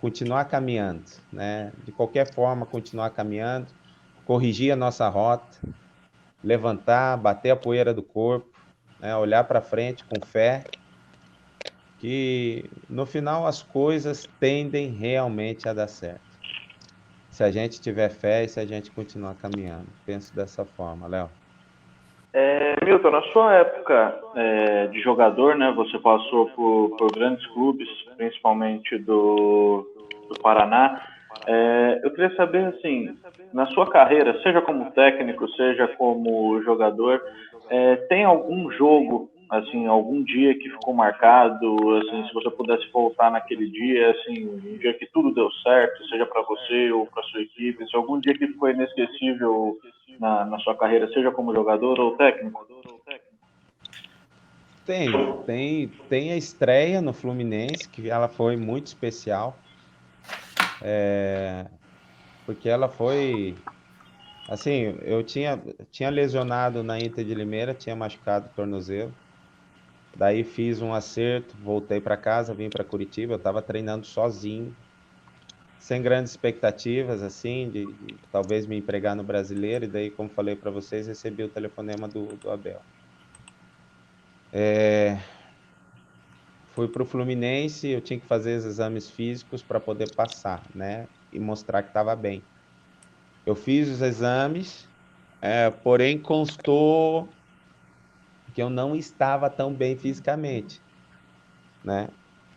continuar caminhando, né? De qualquer forma, continuar caminhando, corrigir a nossa rota, levantar, bater a poeira do corpo, né? Olhar para frente com fé, que no final as coisas tendem realmente a dar certo. Se a gente tiver fé e se a gente continuar caminhando. Penso dessa forma, Léo. Milton, na sua época de jogador, né, você passou por grandes clubes, principalmente do Paraná. Eu queria saber, assim, na sua carreira, seja como técnico, seja como jogador, tem algum jogo, assim, algum dia que ficou marcado, assim, se você pudesse voltar naquele dia, assim, um dia que tudo deu certo, seja para você ou para sua equipe, se algum dia que ficou inesquecível na sua carreira, seja como jogador ou técnico? Tem a estreia no Fluminense, que ela foi muito especial, porque ela foi, assim, eu tinha lesionado na Inter de Limeira, tinha machucado o tornozelo, daí fiz um acerto, voltei para casa, vim para Curitiba, eu estava treinando sozinho, sem grandes expectativas, assim, de talvez me empregar no Brasileiro, e daí, como falei para vocês, recebi o telefonema do Abel. Fui para o Fluminense, eu tinha que fazer os exames físicos para poder passar, né? E mostrar que estava bem. Eu fiz os exames, porém constou que eu não estava tão bem fisicamente, né?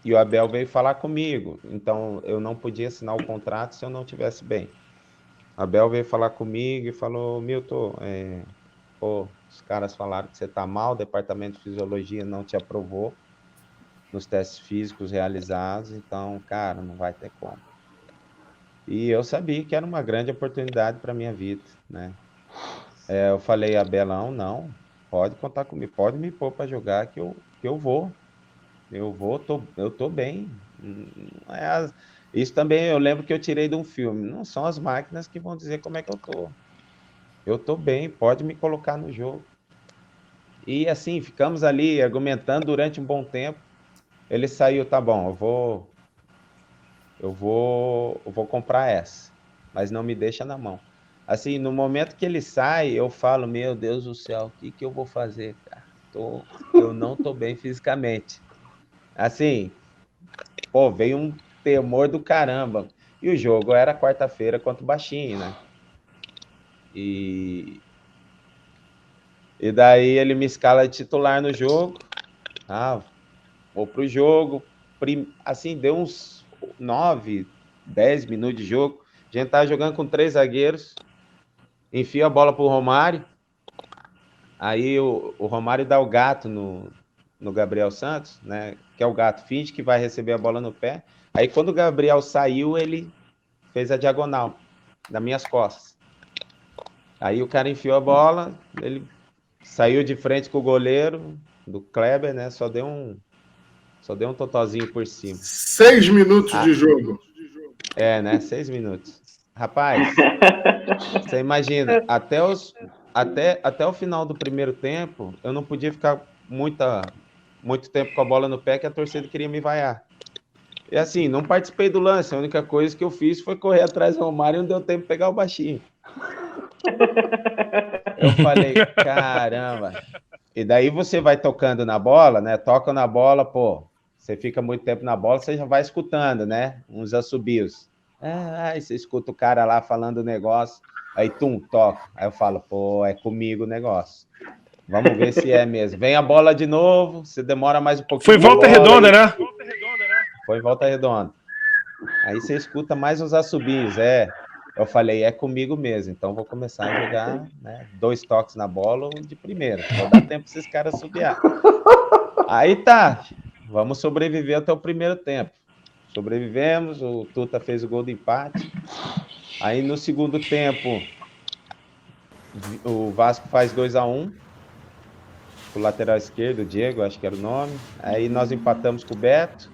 E o Abel veio falar comigo, então eu não podia assinar o contrato se eu não estivesse bem. O Abel veio falar comigo e falou: Milton, os caras falaram que você está mal, o departamento de fisiologia não te aprovou nos testes físicos realizados, então, cara, não vai ter como. E eu sabia que era uma grande oportunidade para minha vida, né? Eu falei a Belão, não, pode contar comigo, pode me pôr para jogar que eu vou. Eu tô bem. Isso também eu lembro que eu tirei de um filme. Não são as máquinas que vão dizer como é que eu tô. Eu tô bem, pode me colocar no jogo. E assim, ficamos ali argumentando durante um bom tempo. Ele saiu, tá bom, eu vou comprar essa, mas não me deixa na mão. Assim, no momento que ele sai, eu falo, meu Deus do céu, o que eu vou fazer, cara? Eu não tô bem fisicamente. Assim, veio um temor do caramba. E o jogo era quarta-feira contra o Baixinho, né? E daí ele me escala de titular no jogo. Vou pro jogo. Assim, deu uns 9, 10 minutos de jogo. A gente tava jogando com 3 zagueiros. Enfia a bola pro Romário. Aí o Romário dá o gato no Gabriel Santos, né? Que é o gato, finge que vai receber a bola no pé. Aí quando o Gabriel saiu, ele fez a diagonal. nas minhas costas. Aí o cara enfiou a bola, ele saiu de frente com o goleiro do Kleber, né? Só deu um totozinho por cima. 6 minutos de jogo. Né? 6 minutos. Rapaz, você imagina, até o final do primeiro tempo, eu não podia ficar muito tempo com a bola no pé, que a torcida queria me vaiar. E assim, não participei do lance, a única coisa que eu fiz foi correr atrás do Romário e não deu tempo de pegar o baixinho. Eu falei, caramba. E daí você vai tocando na bola, né? Toca na bola, pô. Você fica muito tempo na bola, você já vai escutando, né? Uns assobios. Aí você escuta o cara lá falando o negócio. Aí, toca. Aí eu falo, pô, é comigo o negócio. Vamos ver se é mesmo. Vem a bola de novo, você demora mais um pouquinho. Foi volta redonda, né? Foi volta redonda. Aí você escuta mais uns assobios, Eu falei, é comigo mesmo, então vou começar a jogar, né, 2 toques na bola de primeira. Vou dar tempo para esses caras subiar. Aí tá, vamos sobreviver até o primeiro tempo. Sobrevivemos, o Tuta fez o gol de empate. Aí no segundo tempo, o Vasco faz 2-1. O lateral esquerdo, o Diego, acho que era o nome. Aí nós empatamos com o Beto.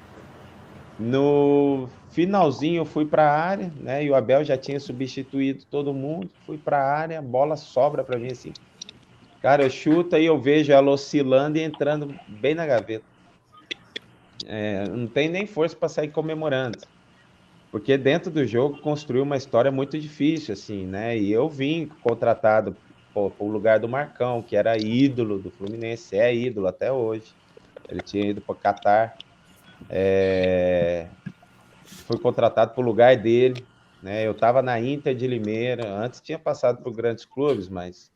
No finalzinho eu fui para a área, né? E o Abel já tinha substituído todo mundo. Fui para a área, a bola sobra para mim assim. Cara, eu chuto e eu vejo ela oscilando e entrando bem na gaveta. Não tem nem força para sair comemorando. Porque dentro do jogo construiu uma história muito difícil, assim, né? E eu vim contratado para o lugar do Marcão, que era ídolo do Fluminense, é ídolo até hoje. Ele tinha ido para o Catar. Fui contratado para o lugar dele, né? Eu estava na Inter de Limeira, antes tinha passado por grandes clubes, mas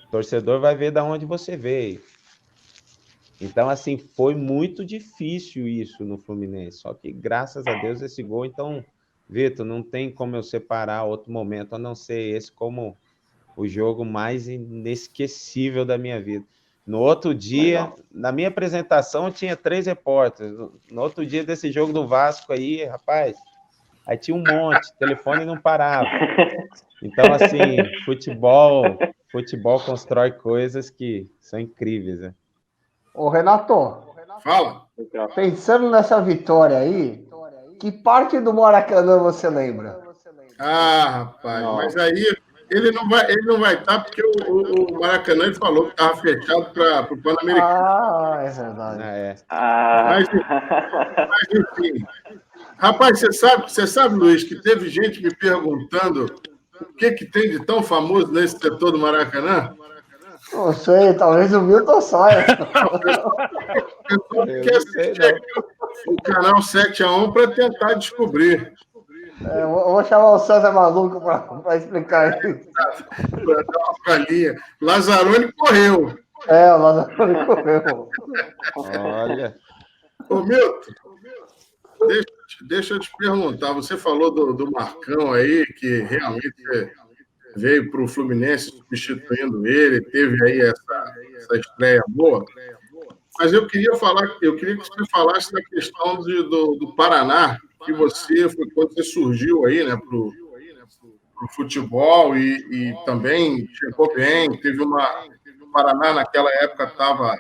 o torcedor vai ver de onde você veio. Então, assim, foi muito difícil isso no Fluminense, só que graças a Deus esse gol, então, Vitor, não tem como eu separar outro momento, a não ser esse como o jogo mais inesquecível da minha vida. No outro dia, na minha apresentação, tinha 3 repórteres. No outro dia desse jogo do Vasco aí, rapaz, aí tinha um monte, o telefone não parava. Então, assim, futebol constrói coisas que são incríveis, né? Ô, Renato, Fala. pensando nessa vitória aí, que parte do Maracanã você lembra? Rapaz, mas aí ele não vai estar porque o Maracanã ele falou que estava fechado para o Pan-Americano. É verdade. Mas enfim. Rapaz, você sabe, Luiz, que teve gente me perguntando o que tem de tão famoso nesse setor do Maracanã? Não sei, talvez o Milton saia. Eu quer assistir o canal 7x1 para tentar descobrir. Eu vou chamar o César Maluco para explicar isso. Para dar uma palhinha. Lazzaroni correu. O Lazzaroni correu. Olha. Ô, Milton, deixa eu te perguntar. Você falou do Marcão aí, que realmente veio para o Fluminense substituindo ele, teve aí essa estreia boa. Mas eu queria que você falasse da questão do Paraná, que foi quando você surgiu aí, né, para o futebol e também chegou bem. O Paraná naquela época estava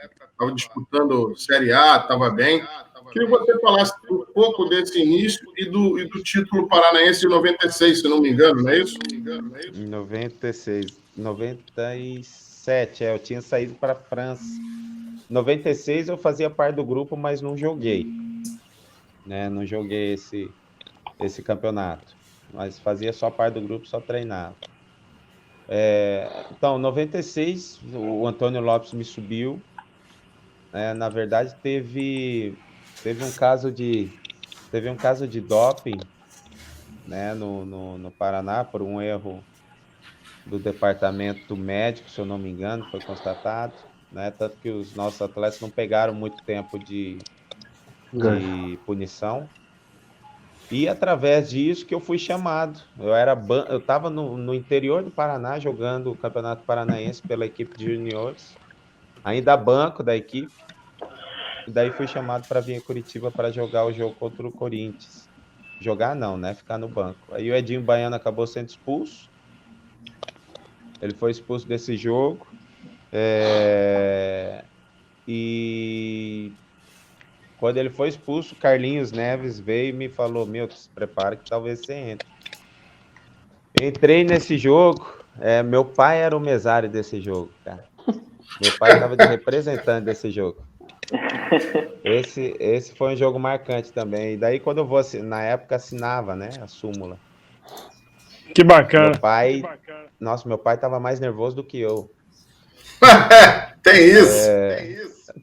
disputando Série A, estava bem. Queria que você falasse um pouco desse início e do título paranaense de 96, se não me engano, não é isso? Em 96, 97, eu tinha saído para a França. 96 eu fazia parte do grupo, mas não joguei, né? Não joguei esse campeonato, mas fazia só parte do grupo, só treinava. Então, 96, o Antônio Lopes me subiu. Na verdade, teve um caso de doping, né, no Paraná, por um erro do departamento médico, se eu não me engano, foi constatado, né, tanto que os nossos atletas não pegaram muito tempo de punição. E através disso que eu fui chamado. Eu estava no interior do Paraná jogando o Campeonato Paranaense pela equipe de juniores, ainda banco da equipe. E daí fui chamado para vir a Curitiba para jogar o jogo contra o Corinthians. jogar não, né? Ficar no banco. Aí o Edinho Baiano acabou sendo expulso. Ele foi expulso desse jogo. E quando ele foi expulso, o Carlinhos Neves veio e me falou: Milton, se prepara que talvez você entre. Entrei nesse jogo. Meu pai era o mesário desse jogo, cara. Meu pai estava de representante desse jogo. Esse foi um jogo marcante também. E daí, quando eu vou, na época, assinava, né, a súmula. Que bacana. Nossa, meu pai estava mais nervoso do que eu. Tem isso.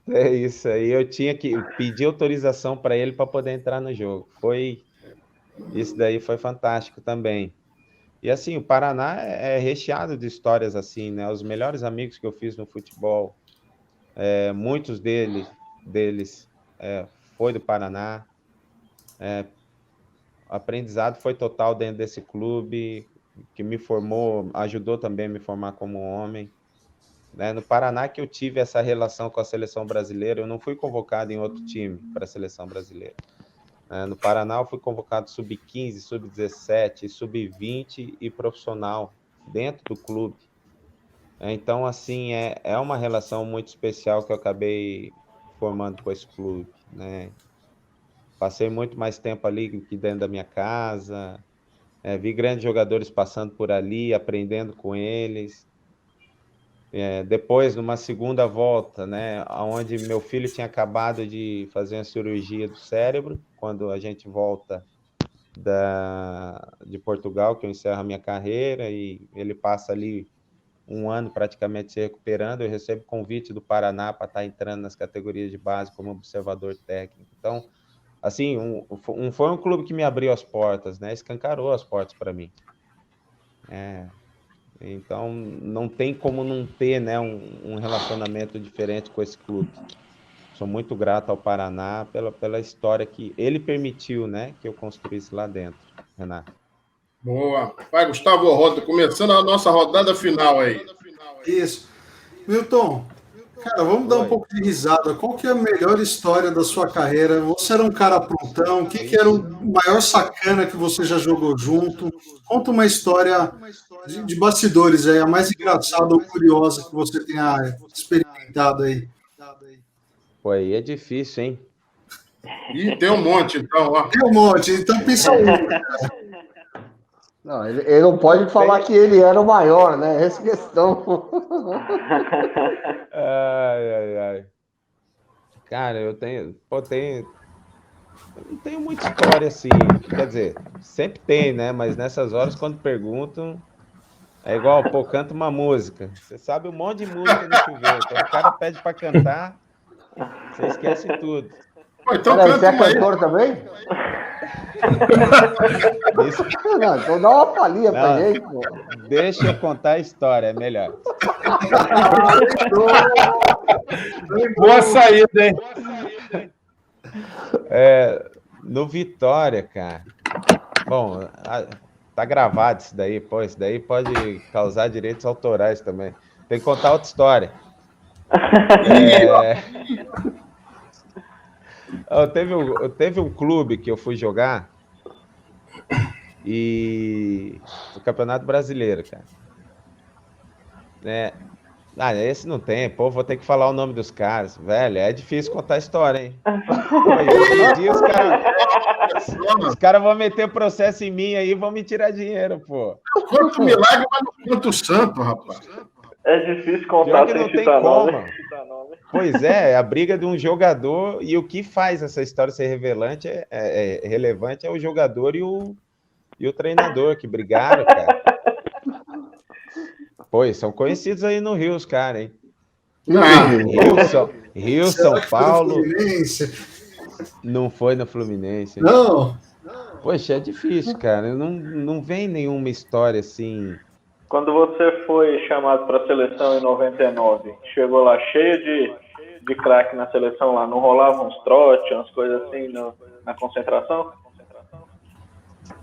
É isso aí. Eu tinha que pedir autorização para ele para poder entrar no jogo. Isso daí foi fantástico também. E assim, o Paraná é recheado de histórias assim, né? Os melhores amigos que eu fiz no futebol, muitos deles foi do Paraná. O aprendizado foi total dentro desse clube, que me formou, ajudou também a me formar como homem. No Paraná que eu tive essa relação com a seleção brasileira, eu não fui convocado em outro time para a seleção brasileira. No Paraná eu fui convocado sub-15, sub-17, sub-20 e profissional dentro do clube. Então, assim, é uma relação muito especial que eu acabei formando com esse clube, né? Passei muito mais tempo ali que dentro da minha casa, vi grandes jogadores passando por ali, aprendendo com eles. Depois, numa segunda volta, né, onde meu filho tinha acabado de fazer uma cirurgia do cérebro, quando a gente volta de Portugal, que eu encerro a minha carreira, e ele passa ali um ano praticamente se recuperando, eu recebo convite do Paraná para estar entrando nas categorias de base como observador técnico. Então, assim, foi um clube que me abriu as portas, né, escancarou as portas para mim. Então, não tem como não ter, né, um relacionamento diferente com esse clube. Sou muito grato ao Paraná pela história que ele permitiu, né, que eu construísse lá dentro, Renato. Boa. Vai, Gustavo Roda, começando a nossa rodada final aí. Isso. Milton, cara, vamos dar um pouco de risada. Qual que é a melhor história da sua carreira? Você era um cara prontão, que era o maior sacana que você já jogou junto? Conta uma história de bastidores aí, a mais engraçada ou curiosa que você tenha experimentado aí. Pô, aí é difícil, hein? Ih, tem um monte, então, ó. Tem um monte, então pensa uma. Não, ele não pode falar que ele era o maior, né? Essa é a questão. Ai. Cara, eu não tenho muita história assim, quer dizer, sempre tem, né? Mas nessas horas, quando perguntam, é igual, pô, canta uma música. Você sabe um monte de música no chuveiro. Quando o cara pede para cantar, você esquece tudo. Pô, então Peraí, você é canta uma cantor aí. também? Isso. Não, então dá uma palhinha pra gente, pô. Deixa eu contar a história, é melhor. Boa saída, hein? No Vitória, cara. Bom, tá gravado isso daí, pô. Isso daí pode causar direitos autorais também. Tem que contar outra história. Teve um clube que eu fui jogar e o Campeonato Brasileiro, cara. Esse não tem, pô, vou ter que falar o nome dos caras. Velho, é difícil contar a história, hein? Hoje em dia os caras vão meter processo em mim aí e vão me tirar dinheiro, pô. Quanto milagre, mas não conta o santo, rapaz. É difícil contar que não sem tem citar como. nome. Pois é a briga de um jogador, e o que faz essa história ser relevante é o jogador e o treinador que brigaram, cara. Pô, são conhecidos aí no Rio os caras, hein? Rio, São Paulo. Não foi no Fluminense. Não. Poxa, é difícil, cara. Não vem nenhuma história assim. Quando você foi chamado para a seleção em 99, chegou lá cheio de craque na seleção lá, não rolava uns trotes, umas coisas assim na concentração?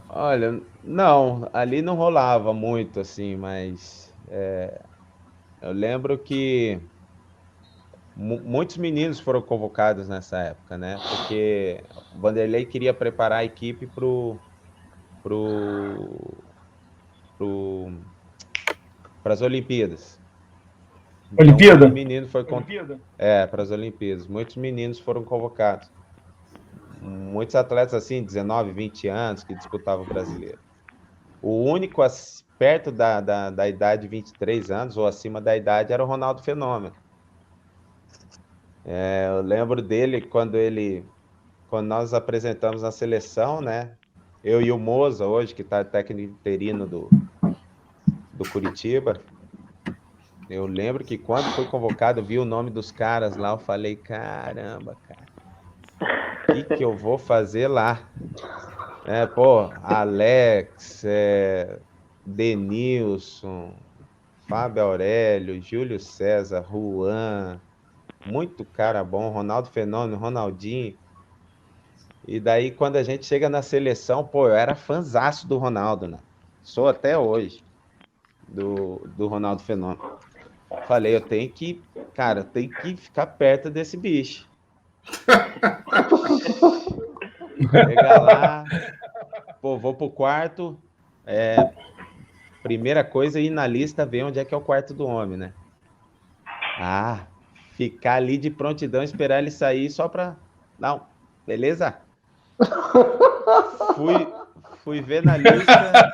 Olha, não, ali não rolava muito assim, mas eu lembro que muitos meninos foram convocados nessa época, né? Porque o Vanderlei queria preparar a equipe para as Olimpíadas. Olimpíada? Então, menino foi para as Olimpíadas. Muitos meninos foram convocados. Muitos atletas assim, 19, 20 anos, que disputavam o brasileiro. O único perto da idade de 23 anos, ou acima da idade, era o Ronaldo Fenômeno. Eu lembro dele quando nós apresentamos na seleção, né? Eu e o Moza, hoje, que está técnico interino do Curitiba. Eu lembro que quando foi convocado, eu vi o nome dos caras lá, eu falei, caramba, cara, o que eu vou fazer lá? Alex, Denilson, Fábio Aurélio, Júlio César, Juan, muito cara bom, Ronaldo Fenômeno, Ronaldinho. E daí, quando a gente chega na seleção, eu era fãzaço do Ronaldo, né? Sou até hoje, do Ronaldo Fenômeno. Falei, eu tenho que ficar perto desse bicho. Chegar lá, vou pro quarto, primeira coisa, ir na lista, ver onde é que é o quarto do homem, né? Ficar ali de prontidão, esperar ele sair só pra... Não, beleza? Fui ver na lista.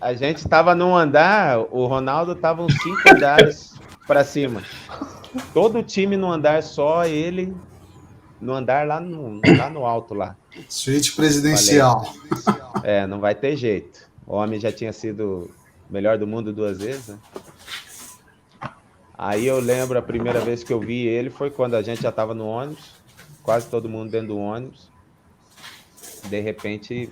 A gente tava num andar, o Ronaldo tava uns 5 andares pra cima. Todo o time no andar só, ele no andar lá no alto lá. Suíte presidencial. Falei, não vai ter jeito. O homem já tinha sido melhor do mundo 2 vezes, né? Aí eu lembro a primeira vez que eu vi ele foi quando a gente já tava no ônibus, quase todo mundo dentro do ônibus. De repente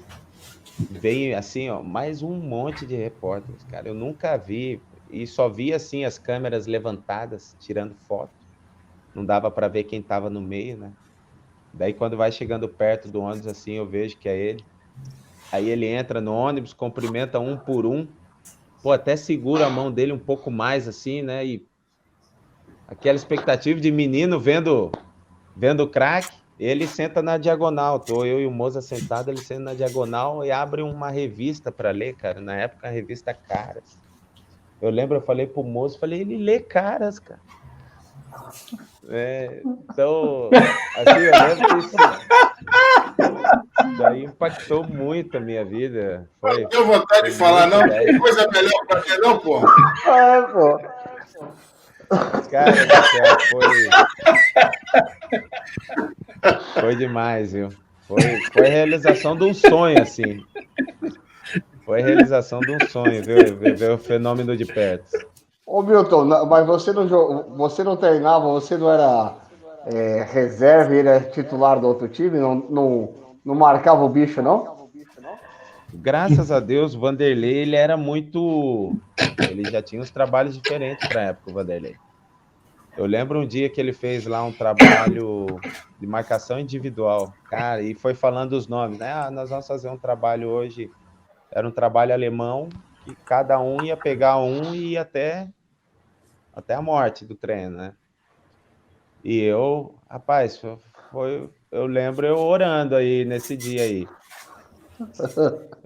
veio assim, mais um monte de repórteres, cara. Eu nunca vi, e só vi assim as câmeras levantadas, tirando foto. Não dava para ver quem tava no meio, né? Daí quando vai chegando perto do ônibus assim, eu vejo que é ele. Aí ele entra no ônibus, cumprimenta um por um. Até segura a mão dele um pouco mais assim, né? E aquela expectativa de menino vendo o craque. Ele senta na diagonal, tô eu e o Moza sentado, ele senta na diagonal e abre uma revista para ler, cara. Na época, a revista Caras. Eu lembro, eu falei pro Moza, ele lê Caras, cara. Então, assim, eu lembro que isso daí impactou muito a minha vida. Não tenho vontade de falar, não. Tem coisa melhor para ver, não, pô? Cara, foi demais, viu? Foi a realização de um sonho, assim. Foi a realização de um sonho, ver o fenômeno de perto. Ô, Milton, mas você não treinava, você não era reserva, ele era titular do outro time? Não marcava o bicho, não? Graças a Deus, o Vanderlei, ele era muito... Ele já tinha uns trabalhos diferentes para a época, o Vanderlei. Eu lembro um dia que ele fez lá um trabalho de marcação individual, cara, e foi falando os nomes, né? Nós vamos fazer um trabalho hoje, era um trabalho alemão, que cada um ia pegar um e ia até a morte do treino, né? E eu, rapaz, eu lembro eu orando aí nesse dia aí.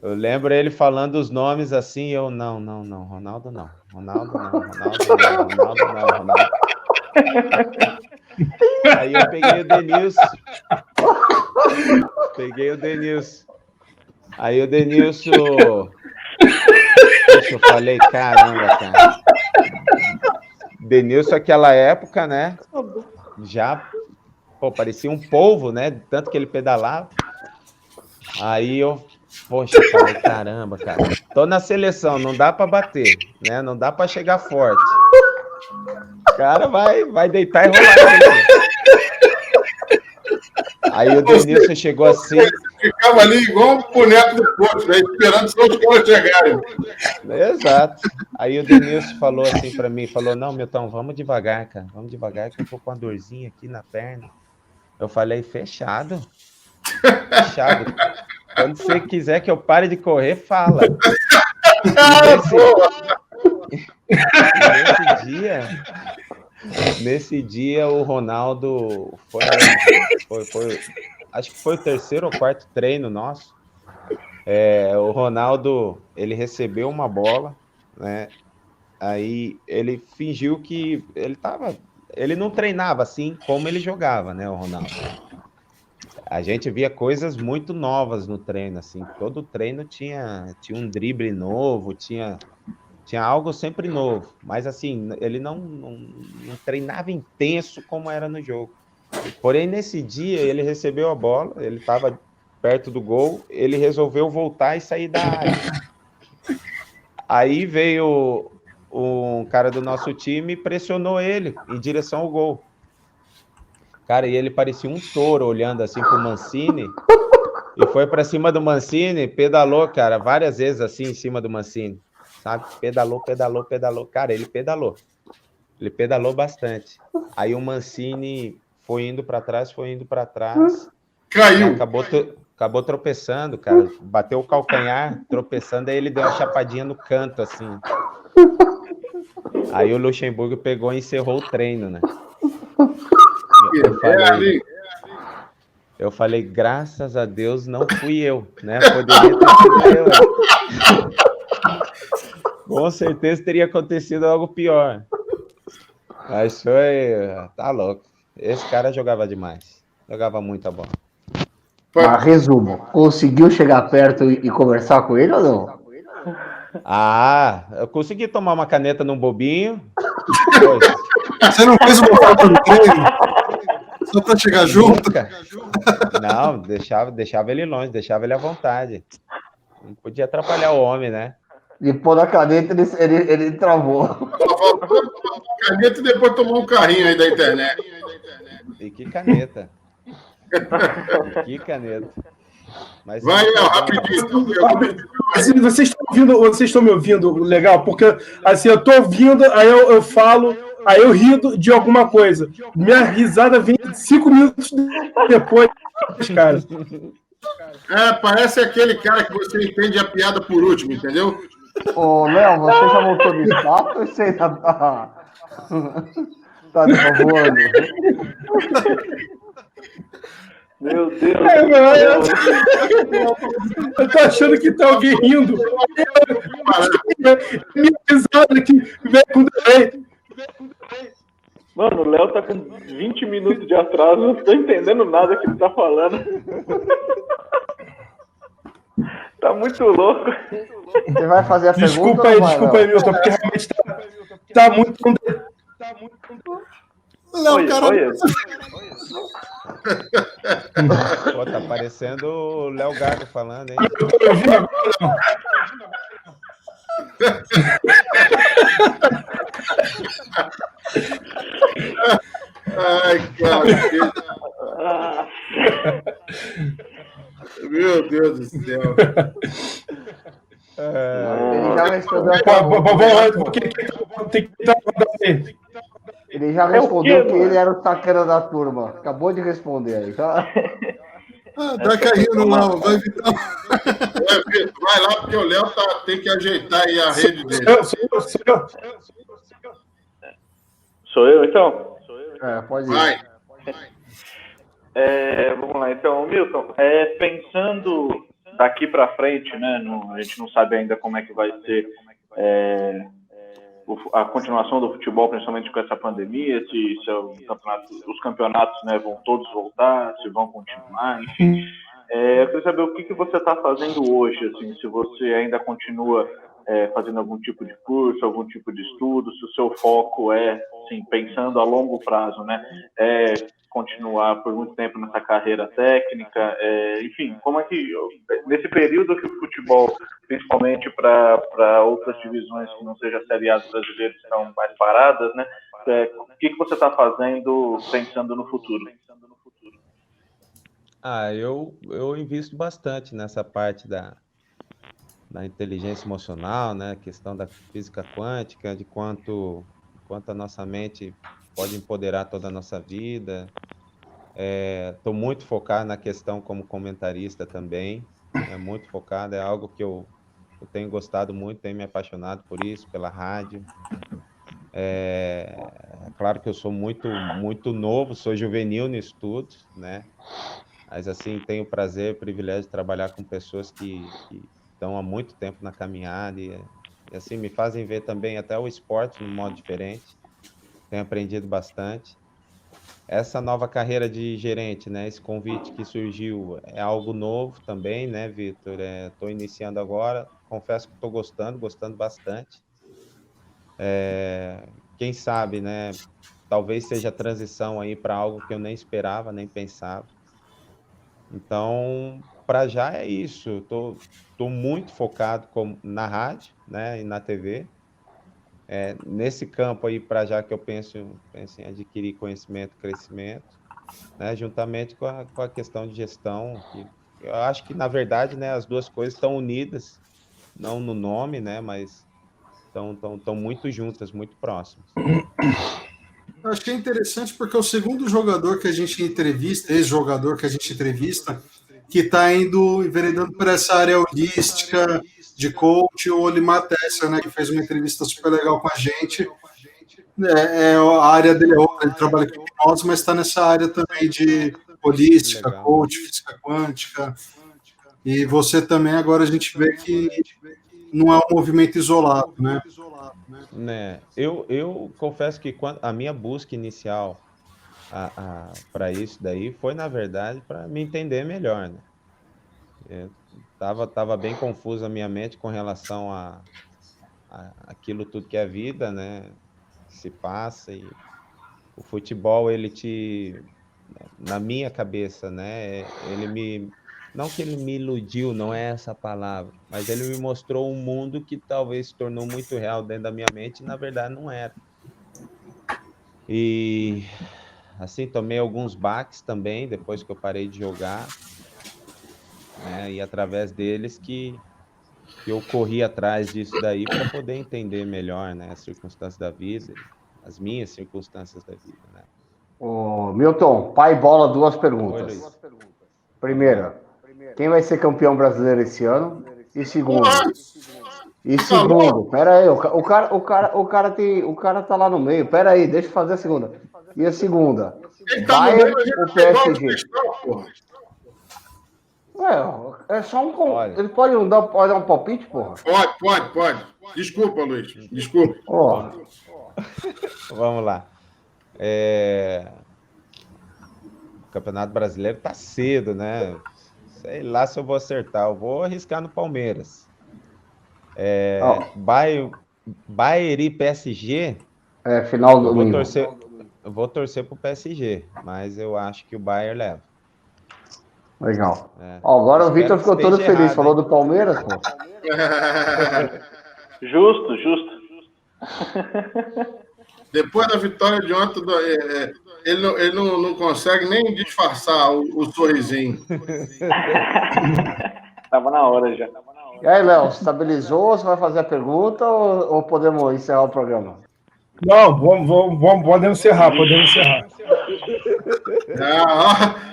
Eu lembro ele falando os nomes assim, eu, não, Ronaldo não. Aí eu peguei o Denilson. Aí o Denilson... Eu falei, caramba, cara. Denilson, aquela época, né? Já, parecia um polvo, né? Tanto que ele pedalava. Aí eu, falei, caramba, cara. Tô na seleção, não dá pra bater, né? Não dá pra chegar forte. O cara vai deitar e rolar. Né? Aí o Denilson chegou assim... Ficava ali igual um boneco do posto, né? Esperando só os caras chegarem. Exato. Aí o Denilson falou assim pra mim, não, Milton, vamos devagar, cara. Vamos devagar que eu tô com uma dorzinha aqui na perna. Eu falei, fechado. Quando você quiser que eu pare de correr, fala. Nesse dia, Nesse dia, o Ronaldo acho que foi o terceiro ou quarto treino nosso. O Ronaldo, ele recebeu uma bola, né? Aí ele fingiu que ele não treinava assim como ele jogava, né, o Ronaldo. A gente via coisas muito novas no treino, assim. Todo treino tinha um drible novo, tinha algo sempre novo. Mas, assim, ele não treinava intenso como era no jogo. Porém, nesse dia, ele recebeu a bola, ele estava perto do gol, ele resolveu voltar e sair da área. Aí veio um cara do nosso time e pressionou ele em direção ao gol. Cara, e ele parecia um touro olhando assim pro Mancini e foi para cima do Mancini, pedalou, cara, várias vezes assim em cima do Mancini, sabe? Pedalou. Cara, ele pedalou bastante. Aí o Mancini foi indo para trás, Caiu. Acabou tropeçando, cara. Bateu o calcanhar, tropeçando, aí ele deu uma chapadinha no canto, assim. Aí o Luxemburgo pegou e encerrou o treino, né? Eu falei, graças a Deus não fui eu, né? Poderia ter sido eu. Com certeza teria acontecido algo pior. Mas tá louco. Esse cara jogava demais. Jogava muita bola. Mas resumo, conseguiu chegar perto e conversar com ele ou não? Eu consegui tomar uma caneta num bobinho. Você não fez uma foto no treino? Só para chegar junto? Não, deixava ele longe, deixava ele à vontade. Não podia atrapalhar o homem, né? E pôr na caneta, ele travou. Caneta e depois tomou um carrinho aí da internet. E que caneta. Que caneta. Mas vai, Léo, rapidinho. Vocês estão me ouvindo legal? Porque assim, eu estou ouvindo, aí eu falo, aí eu rio de alguma coisa. Minha risada vem 5 minutos depois, cara. Parece aquele cara que você entende a piada por último, entendeu? Ô, Léo, você já voltou do status ou você ainda tá devolvendo? Meu Deus. Eu tô achando que tá alguém rindo. Minha risada aqui vem com delay. Mano, o Léo tá com 20 minutos de atraso, não tô entendendo nada que ele tá falando. Tá muito louco. Você vai fazer a pergunta? Desculpa aí, Milton, porque realmente tá muito. Léo, cara. Pô, tá parecendo o Léo Gago falando, hein? Ai, cara. Meu Deus do céu. Ele já respondeu. Ele já respondeu que ele era o sacana da turma. Acabou de responder aí, tá? Dá carrinho no Léo, vai evitar. Vai lá, porque o Léo tem que ajeitar aí a rede dele. Sou eu, então? Pode ir. Vai. Vamos lá, então, Milton, pensando daqui para frente, né, a gente não sabe ainda como é que vai ser a continuação do futebol, principalmente com essa pandemia, se os campeonatos, né, vão todos voltar, se vão continuar, enfim. Eu queria saber o que você está fazendo hoje, assim, se você ainda continua fazendo algum tipo de curso, algum tipo de estudo, se o seu foco assim, pensando a longo prazo, né, continuar por muito tempo nessa carreira técnica, enfim, como é que, nesse período que o futebol, principalmente para outras divisões que não seja a Série A do brasileiro, estão mais paradas, né, o que você está fazendo pensando no futuro? Eu invisto bastante nessa parte da inteligência emocional, né, questão da física quântica, de quanto a nossa mente pode empoderar toda a nossa vida. Estou muito focado na questão como comentarista também, muito focado, é algo que eu tenho gostado muito, tenho me apaixonado por isso, pela rádio. claro que eu sou muito novo, sou juvenil nisso tudo, né? Mas, assim, tenho o prazer, o privilégio de trabalhar com pessoas que estão há muito tempo na caminhada e, assim, me fazem ver também até o esporte de um modo diferente. Tenho aprendido bastante. Essa nova carreira de gerente, né? Esse convite que surgiu é algo novo também, né, Vitor? Estou iniciando agora. Confesso que estou gostando bastante. Quem sabe, né? Talvez seja a transição aí para algo que eu nem esperava, nem pensava. Então, para já é isso. Tô muito focado na rádio, né, e na TV. Nesse campo aí, para já que eu penso em adquirir conhecimento, crescimento, né, juntamente com a questão de gestão. Que eu acho que, na verdade, né, as duas coisas estão unidas, não no nome, né, mas estão muito juntas, muito próximas. Eu acho que é interessante porque o segundo jogador que a gente entrevista, ex-jogador que a gente entrevista, que está enveredando por essa área holística de coach, o Olimar Tesser, né, que fez uma entrevista super legal com a gente. A área dele é outra, ele trabalha com hipnose, mas está nessa área também de holística, Legal. coach, física quântica. E você também, agora a gente vê que não é um movimento isolado, né? Eu confesso que a minha busca inicial para isso daí foi, na verdade, para me entender melhor, né? Tava bem confusa a minha mente com relação a aquilo tudo que é vida, né? Que se passa, e o futebol, na minha cabeça, né? Não que ele me iludiu, não é essa a palavra, mas ele me mostrou um mundo que talvez se tornou muito real dentro da minha mente e, na verdade, não era. E, assim, tomei alguns baques também, depois que eu parei de jogar, né? E através deles que eu corri atrás disso daí para poder entender melhor, né, as circunstâncias da vida, as minhas circunstâncias da vida, né? Ô, Milton, pai bola, duas perguntas. Primeira, quem vai ser campeão brasileiro esse ano? E segundo, pera aí, o cara tá lá no meio, pera aí, deixa eu fazer a segunda. E a segunda, Bayern ou PSG? É só um... Olha. Ele pode dar um palpite, porra? Pode. Desculpa, Luiz. Desculpa. Vamos lá. O Campeonato Brasileiro tá cedo, né? Sei lá se eu vou acertar. Eu vou arriscar no Palmeiras. Bayern e PSG. Final do domingo. Eu vou torcer pro PSG, mas eu acho que o Bayern leva. Legal. Agora o Vitor ficou todo feliz. Errado, falou do Palmeiras, pô. Justo. Depois da vitória de ontem, ele não consegue nem disfarçar o sorrisinho. Tava na hora já. E aí, Léo, estabilizou? Você vai fazer a pergunta ou podemos encerrar o programa? Não, podemos encerrar.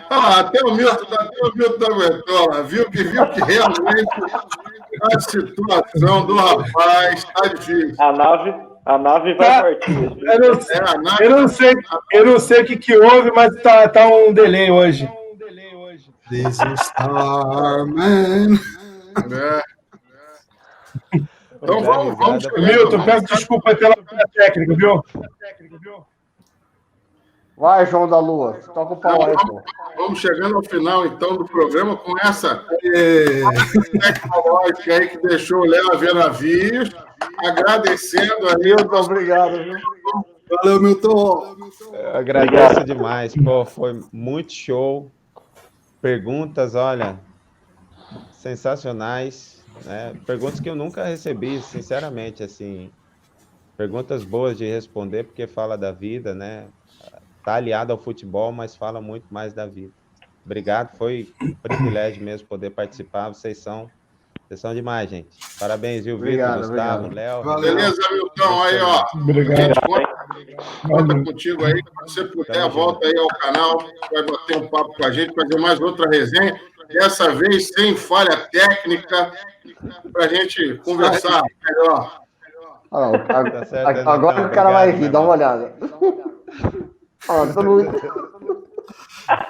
Até o Milton aguentou lá. Viu que realmente a situação do rapaz está difícil. A nave vai partir. Eu não sei o que houve, mas tá um delay hoje. This is Starman. Então vamos. Milton, peço desculpa pela técnica, viu? Vai, João da Lua. Toca o pau aí, pô. Vamos chegando ao final, então, do programa com essa tecnológica aí que deixou o Léo a ver navios. Agradecendo aí. Milton, obrigado, viu? Valeu, Milton. Eu agradeço demais. Pô, foi muito show. Perguntas, olha, sensacionais, né? Perguntas que eu nunca recebi, sinceramente, assim. Perguntas boas de responder, porque fala da vida, né? Tá aliado ao futebol, mas fala muito mais da vida. Obrigado, foi um privilégio mesmo poder participar. Vocês são demais, gente. Parabéns, viu, Vitor, Gustavo, Léo. Beleza, Milton, aí, ó. Obrigado. Conta contigo aí. Se você puder, volta aí ao canal. Vai bater um papo com a gente, fazer mais outra resenha. Dessa vez sem falha técnica, para a gente conversar melhor. Agora o cara vai rir, dá uma olhada. Ó, todo mundo...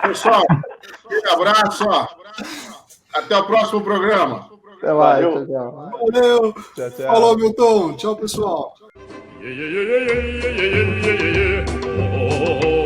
Pessoal, um abraço, ó. Até o próximo programa. Até mais, Valeu. tchau. Valeu. Tchau, tchau. Falou, Milton. Tchau, pessoal. Yeah, yeah, yeah, yeah, yeah, yeah, yeah, yeah, yeah. Oh, oh, oh, oh.